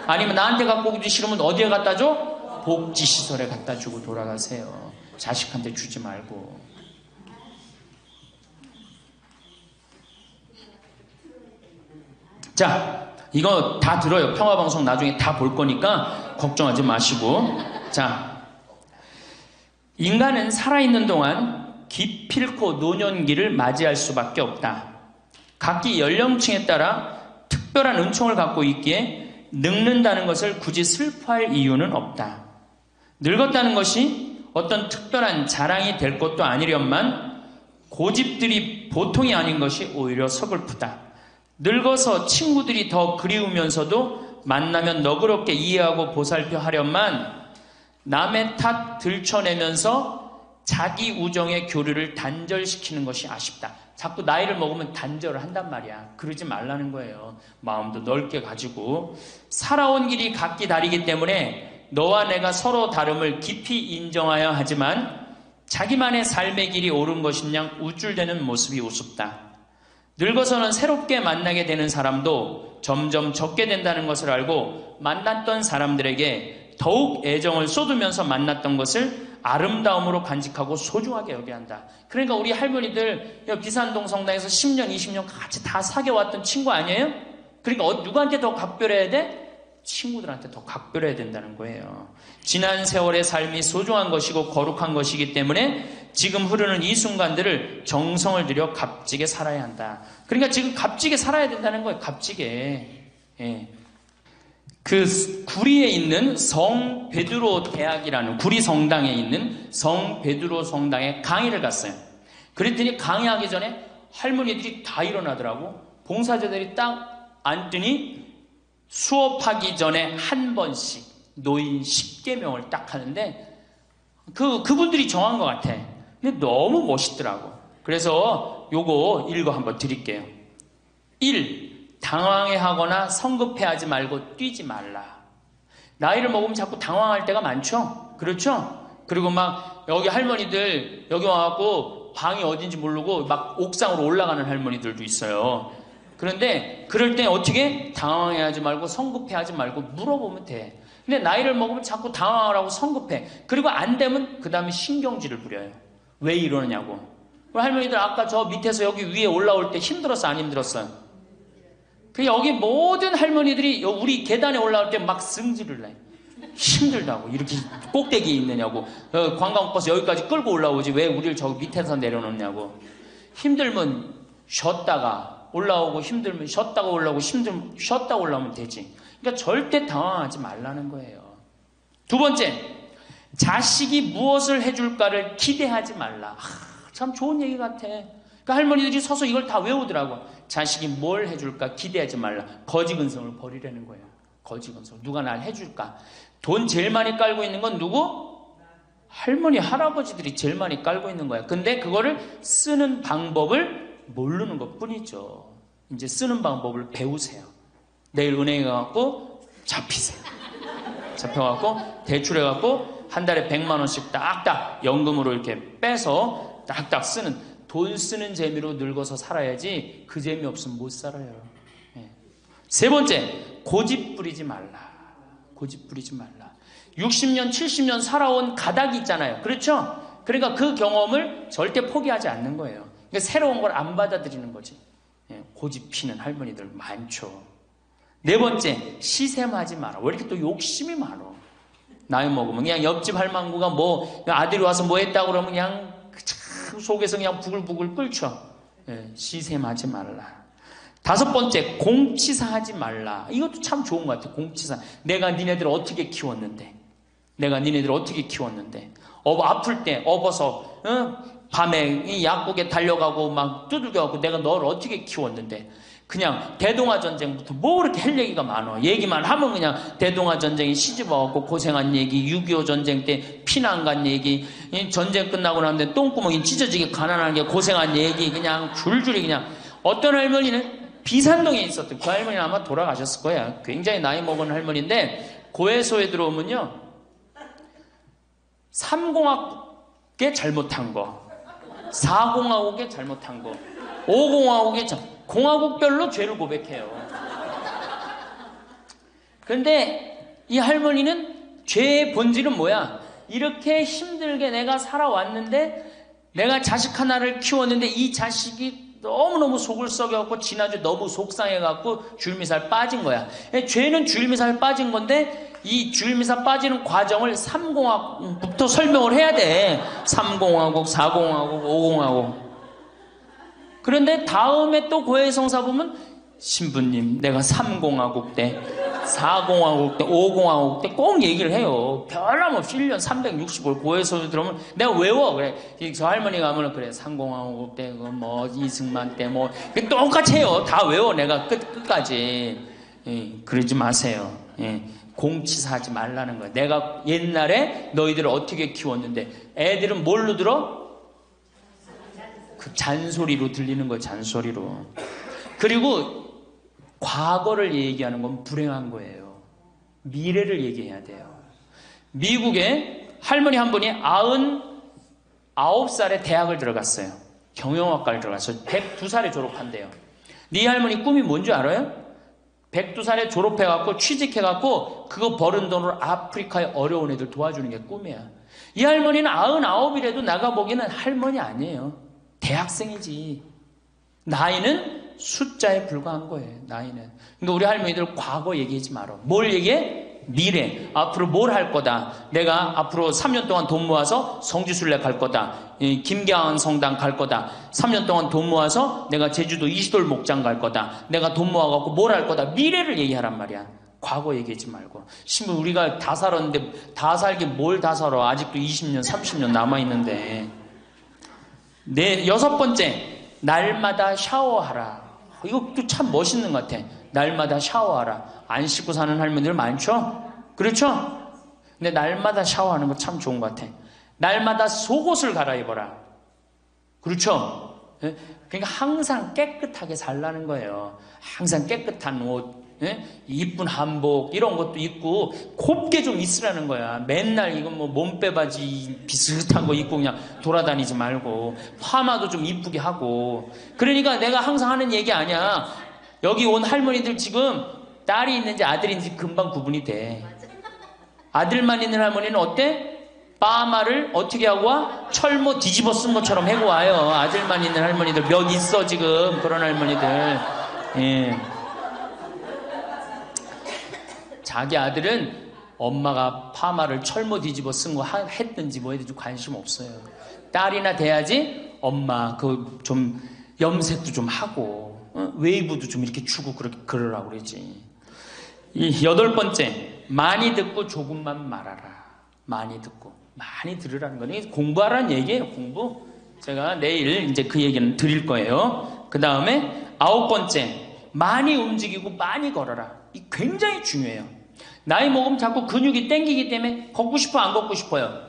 아니면 나한테 갖고 오기 싫으면 어디에 갖다 줘? 복지시설에 갖다 주고 돌아가세요. 자식한테 주지 말고. 자, 이거 다 들어요. 평화방송 나중에 다 볼 거니까 걱정하지 마시고. 자, 인간은 살아있는 동안 기필코 노년기를 맞이할 수밖에 없다. 각기 연령층에 따라 특별한 은총을 갖고 있기에 늙는다는 것을 굳이 슬퍼할 이유는 없다. 늙었다는 것이 어떤 특별한 자랑이 될 것도 아니련만 고집들이 보통이 아닌 것이 오히려 서글프다. 늙어서 친구들이 더 그리우면서도 만나면 너그럽게 이해하고 보살펴 하련만 남의 탓 들춰내면서 자기 우정의 교류를 단절시키는 것이 아쉽다. 자꾸 나이를 먹으면 단절을 한단 말이야. 그러지 말라는 거예요. 마음도 넓게 가지고. 살아온 길이 각기 다르기 때문에 너와 내가 서로 다름을 깊이 인정하여야 하지만 자기만의 삶의 길이 옳은 것인 양 우쭐대는 모습이 우습다. 늙어서는 새롭게 만나게 되는 사람도 점점 적게 된다는 것을 알고 만났던 사람들에게 더욱 애정을 쏟으면서 만났던 것을 아름다움으로 간직하고 소중하게 여겨야 한다. 그러니까 우리 할머니들 비산동 성당에서 10년, 20년 같이 다 사귀어왔던 친구 아니에요? 그러니까 누구한테 더 각별해야 돼? 친구들한테 더 각별해야 된다는 거예요. 지난 세월의 삶이 소중한 것이고 거룩한 것이기 때문에 지금 흐르는 이 순간들을 정성을 들여 값지게 살아야 한다. 그러니까 지금 값지게 살아야 된다는 거예요. 값지게. 예. 그 구리에 있는 성 베드로 대학이라는 구리 성당에 있는 성 베드로 성당에 강의를 갔어요. 그랬더니 강의하기 전에 할머니들이 다 일어나더라고. 봉사자들이 딱 앉더니 수업하기 전에 한 번씩 노인 10계명을 딱 하는데 그분들이 정한 것 같아. 근데 너무 멋있더라고. 그래서 요거 읽어 한번 드릴게요. 1. 당황해하거나 성급해하지 말고 뛰지 말라. 나이를 먹으면 자꾸 당황할 때가 많죠? 그렇죠? 그리고 막 여기 할머니들 여기 와갖고 방이 어딘지 모르고 막 옥상으로 올라가는 할머니들도 있어요. 그런데 그럴 때 어떻게? 당황해하지 말고 성급해하지 말고 물어보면 돼. 근데 나이를 먹으면 자꾸 당황하라고 성급해. 그리고 안 되면 그 다음에 신경질을 부려요. 왜 이러느냐고. 할머니들 아까 저 밑에서 여기 위에 올라올 때 힘들었어 안 힘들었어요? 그 여기 모든 할머니들이 우리 계단에 올라올 때 막 승질을 내. 힘들다고. 이렇게 꼭대기에 있느냐고. 관광버스 여기까지 끌고 올라오지 왜 우리를 저 밑에서 내려놓냐고. 힘들면 쉬었다가 올라오고 힘들면 쉬었다가 올라오고 힘들면 쉬었다 올라오면 되지. 그러니까 절대 당황하지 말라는 거예요. 두 번째, 자식이 무엇을 해줄까를 기대하지 말라. 참 좋은 얘기 같아. 그러니까 할머니들이 서서 이걸 다 외우더라고. 자식이 뭘 해줄까 기대하지 말라. 거지근성을 버리라는 거예요. 거지근성. 누가 날 해줄까. 돈 제일 많이 깔고 있는 건 누구? 할머니, 할아버지들이 제일 많이 깔고 있는 거야. 근데 그거를 쓰는 방법을 모르는 것 뿐이죠. 이제 쓰는 방법을 배우세요. 내일 은행에 가갖고 잡히세요. 잡혀갖고 대출해갖고 한 달에 100만 원씩 딱딱 연금으로 이렇게 빼서 딱딱 쓰는, 돈 쓰는 재미로 늙어서 살아야지 그 재미 없으면 못 살아요. 세 번째, 고집 부리지 말라. 고집 부리지 말라. 60년, 70년 살아온 가닥이 있잖아요. 그렇죠? 그러니까 그 경험을 절대 포기하지 않는 거예요. 그러니까 새로운 걸 안 받아들이는 거지. 고집 피는 할머니들 많죠. 네 번째, 시샘하지 마라. 왜 이렇게 또 욕심이 많어? 나이 먹으면 그냥 옆집 할망구가 뭐 아들이 와서 뭐 했다고 그러면 그냥 속에서 그냥 부글부글 끓죠. 시샘하지 말라. 다섯 번째, 공치사하지 말라. 이것도 참 좋은 것 같아. 공치사. 내가 니네들 어떻게 키웠는데, 내가 니네들 어떻게 키웠는데, 아플 때 업어서 밤에 이 약국에 달려가고 막 두들겨갖고 내가 너를 어떻게 키웠는데, 그냥 대동아 전쟁부터 뭐 그렇게 할 얘기가 많아. 얘기만 하면 그냥 대동아 전쟁에 시집와갖고 고생한 얘기, 6.25 전쟁 때 피난 간 얘기, 전쟁 끝나고 나는데 똥구멍이 찢어지게 가난한 게 고생한 얘기, 그냥 줄줄이 그냥. 어떤 할머니는 비산동에 있었던, 그 할머니는 아마 돌아가셨을 거야. 굉장히 나이 먹은 할머니인데 고해소에 들어오면요, 3공학에 잘못한 거, 4공화국에 잘못한 거, 5공화국에 공화국별로 죄를 고백해요. 그런데 이 할머니는 죄의 본질은 뭐야? 이렇게 힘들게 내가 살아왔는데, 내가 자식 하나를 키웠는데 이 자식이 너무너무 속을 썩여갖고 지난주 너무 속상해갖고 줄미살 빠진 거야. 죄는 줄미살 빠진 건데 이 주일미사 빠지는 과정을 3공화국부터 설명을 해야 돼. 3공화국, 4공화국, 5공화국. 그런데 다음에 또 고해성사 보면 신부님 내가 3공화국 때 4공화국 때 5공화국 때 꼭 얘기를 해요. 변함없이 1년 365일 고해성사 들으면 내가 외워. 그래 저 할머니가 하면 그래 3공화국 때 뭐 이승만 때 뭐 똑같이 해요. 다 외워 내가 끝까지. 예, 그러지 마세요. 예, 공치사하지 말라는 거야. 내가 옛날에 너희들을 어떻게 키웠는데 애들은 뭘로 들어? 그 잔소리로 들리는 거예요. 잔소리로. 그리고 과거를 얘기하는 건 불행한 거예요. 미래를 얘기해야 돼요. 미국에 할머니 한 분이 99살에 대학을 들어갔어요. 경영학과를 들어갔어요. 102살에 졸업한대요. 네 할머니 꿈이 뭔지 알아요? 102살에 졸업해갖고 취직해갖고 그거 버는 돈으로 아프리카의 어려운 애들 도와주는 게 꿈이야. 이 할머니는 99이라도 나가보기는 할머니 아니에요. 대학생이지. 나이는 숫자에 불과한 거예요. 나이는. 그러니까 우리 할머니들 과거 얘기하지 말어. 뭘 얘기해? 미래. 앞으로 뭘 할 거다. 내가 앞으로 3년 동안 돈 모아서 성지순례 갈 거다. 김계한 성당 갈 거다. 3년 동안 돈 모아서 내가 제주도 이시돌 목장 갈 거다. 내가 돈 모아갖고 뭘 할 거다. 미래를 얘기하란 말이야. 과거 얘기하지 말고. 신부 우리가 다 살았는데 다 살긴 뭘 다 살아. 아직도 20년 30년 남아있는데. 네, 6번째. 날마다 샤워하라. 이것도 참 멋있는 것 같아. 날마다 샤워하라. 안 씻고 사는 할머니들 많죠? 그렇죠? 근데 날마다 샤워하는 거 참 좋은 것 같아. 날마다 속옷을 갈아입어라. 그렇죠? 그러니까 항상 깨끗하게 살라는 거예요. 항상 깨끗한 옷, 이쁜 한복 이런 것도 입고 곱게 좀 있으라는 거야. 맨날 이건 뭐 몸빼바지 비슷한 거 입고 그냥 돌아다니지 말고 파마도 좀 이쁘게 하고. 그러니까 내가 항상 하는 얘기 아니야. 여기 온 할머니들 지금 딸이 있는지 아들이 있는지 금방 구분이 돼. 아들만 있는 할머니는 어때? 파마를 어떻게 하고 와? 철모 뒤집어 쓴 것처럼 해고 와요. 아들만 있는 할머니들 몇 있어 지금 그런 할머니들. 예. 자기 아들은 엄마가 파마를 철모 뒤집어 쓴 거 했든지 뭐 했든지 관심 없어요. 딸이나 돼야지 엄마 그 좀 염색도 좀 하고 웨이브도 좀 이렇게 주고 그러라고 그러지. 이 8번째 많이 듣고 조금만 말하라. 많이 듣고 많이 들으라는 거는 공부하라는 얘기예요. 공부. 제가 내일 이제 그 얘기는 드릴 거예요. 그 다음에 9번째 많이 움직이고 많이 걸어라. 이 굉장히 중요해요. 나이 먹으면 자꾸 근육이 땡기기 때문에 걷고 싶어 안 걷고 싶어요?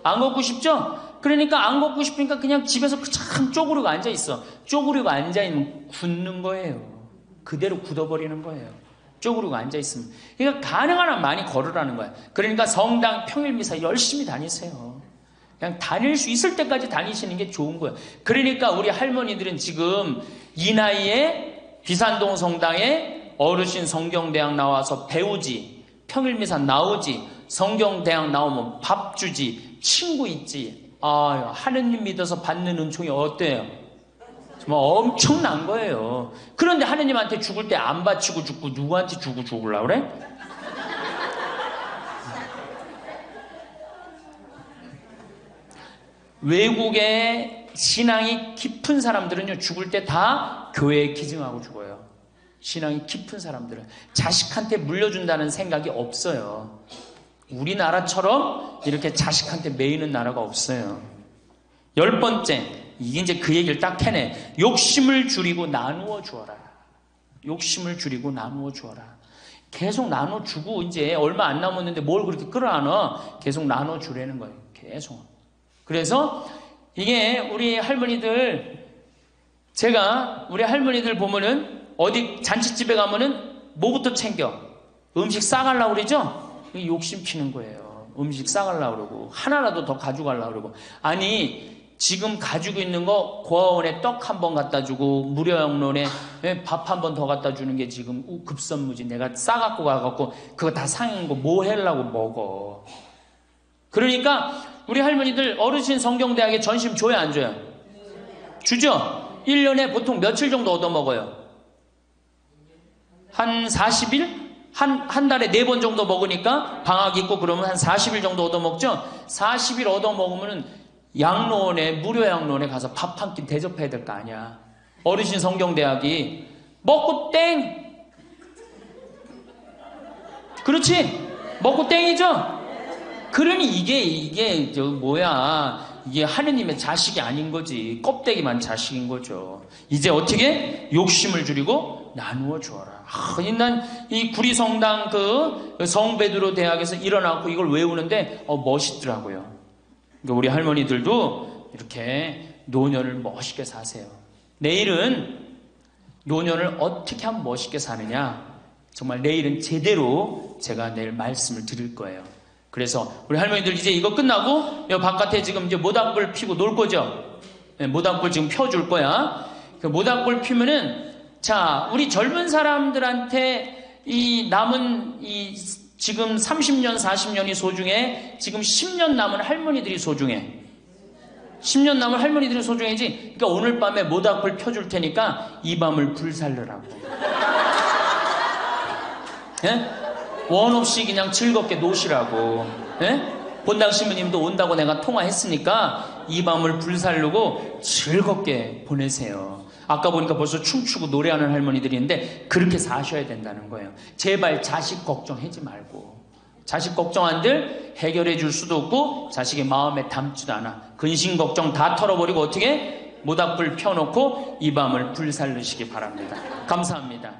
안 걷고 싶죠? 그러니까 안 걷고 싶으니까 그냥 집에서 참 쪼그리고 앉아있어. 쪼그리고 앉아있으면 굳는 거예요. 그대로 굳어버리는 거예요. 쪼그리고 앉아있으면. 그러니까 가능한 한 많이 걸으라는 거야. 그러니까 성당 평일미사 열심히 다니세요. 그냥 다닐 수 있을 때까지 다니시는 게 좋은 거예요. 그러니까 우리 할머니들은 지금 이 나이에 비산동 성당에 어르신 성경대학 나와서 배우지, 평일미사 나오지, 성경대학 나오면 밥 주지, 친구 있지. 아, 하느님 믿어서 받는 은총이 어때요? 정말 엄청난 거예요. 그런데 하느님한테 죽을 때 안 바치고 죽고 누구한테 주고 죽으려고 그래? 외국의 신앙이 깊은 사람들은요, 죽을 때 다 교회에 기증하고 죽어요. 신앙이 깊은 사람들은 자식한테 물려준다는 생각이 없어요. 우리나라처럼 이렇게 자식한테 매이는 나라가 없어요. 10번째, 이게 이제 그 얘기를 딱 해내. 욕심을 줄이고 나누어 주어라. 욕심을 줄이고 나누어 주어라. 계속 나눠주고 이제 얼마 안 남았는데 뭘 그렇게 끌어안아? 계속 나눠주라는 거예요. 계속. 그래서 이게 우리 할머니들, 제가 우리 할머니들 보면은 어디 잔치집에 가면은 뭐부터 챙겨? 음식 싸가려고 그러죠? 욕심 피는 거예요. 음식 싸가려고 그러고 하나라도 더 가져가려고 그러고. 아니 지금 가지고 있는 거 고아원에 떡 한 번 갖다 주고 무료영론에 밥 한 번 더 갖다 주는 게 지금 급선무지. 내가 싸갖고 가갖고 그거 다 상한 거 뭐 하려고 먹어. 그러니까 우리 할머니들 어르신 성경대학에 전심 줘야 안 줘요? 주죠? 1년에 보통 며칠 정도 얻어먹어요? 한 40일? 한 달에 4번 정도 먹으니까 방학 있고 그러면 한 40일 정도 얻어먹죠? 40일 얻어먹으면 양로원에, 무료 양로원에 가서 밥 한 끼 대접해야 될 거 아니야. 어르신 성경대학이 먹고 땡! 그렇지? 먹고 땡이죠? 그러니 이게 이게 하느님의 자식이 아닌 거지. 껍데기만 자식인 거죠. 이제 어떻게? 욕심을 줄이고 나누어 주어라. 난 이 구리성당 그 성베드로 대학에서 일어나고 이걸 외우는데 멋있더라고요. 그러니까 우리 할머니들도 이렇게 노년을 멋있게 사세요. 내일은 노년을 어떻게 하면 멋있게 사느냐, 정말 내일은 제대로 제가 내일 말씀을 드릴 거예요. 그래서 우리 할머니들 이제 이거 끝나고 여 바깥에 지금 이제 모닥불 피고 놀 거죠? 네, 모닥불 지금 펴줄 거야. 그 모닥불 피면은, 자, 우리 젊은 사람들한테 이 남은 이 지금 30년, 40년이 소중해. 지금 10년 남은 할머니들이 소중해. 10년 남은 할머니들이 소중해지. 그러니까 오늘 밤에 모닥불 펴줄 테니까 이 밤을 불살르라고. 예? 원 없이 그냥 즐겁게 노시라고. 예? 본당 신부님도 온다고 내가 통화했으니까 이 밤을 불살르고 즐겁게 보내세요. 아까 보니까 벌써 춤추고 노래하는 할머니들이 있는데 그렇게 사셔야 된다는 거예요. 제발 자식 걱정하지 말고. 자식 걱정한들 해결해 줄 수도 없고 자식의 마음에 담지도 않아. 근심 걱정 다 털어버리고 어떻게? 모닥불 펴놓고 이 밤을 불살르시기 바랍니다. 감사합니다.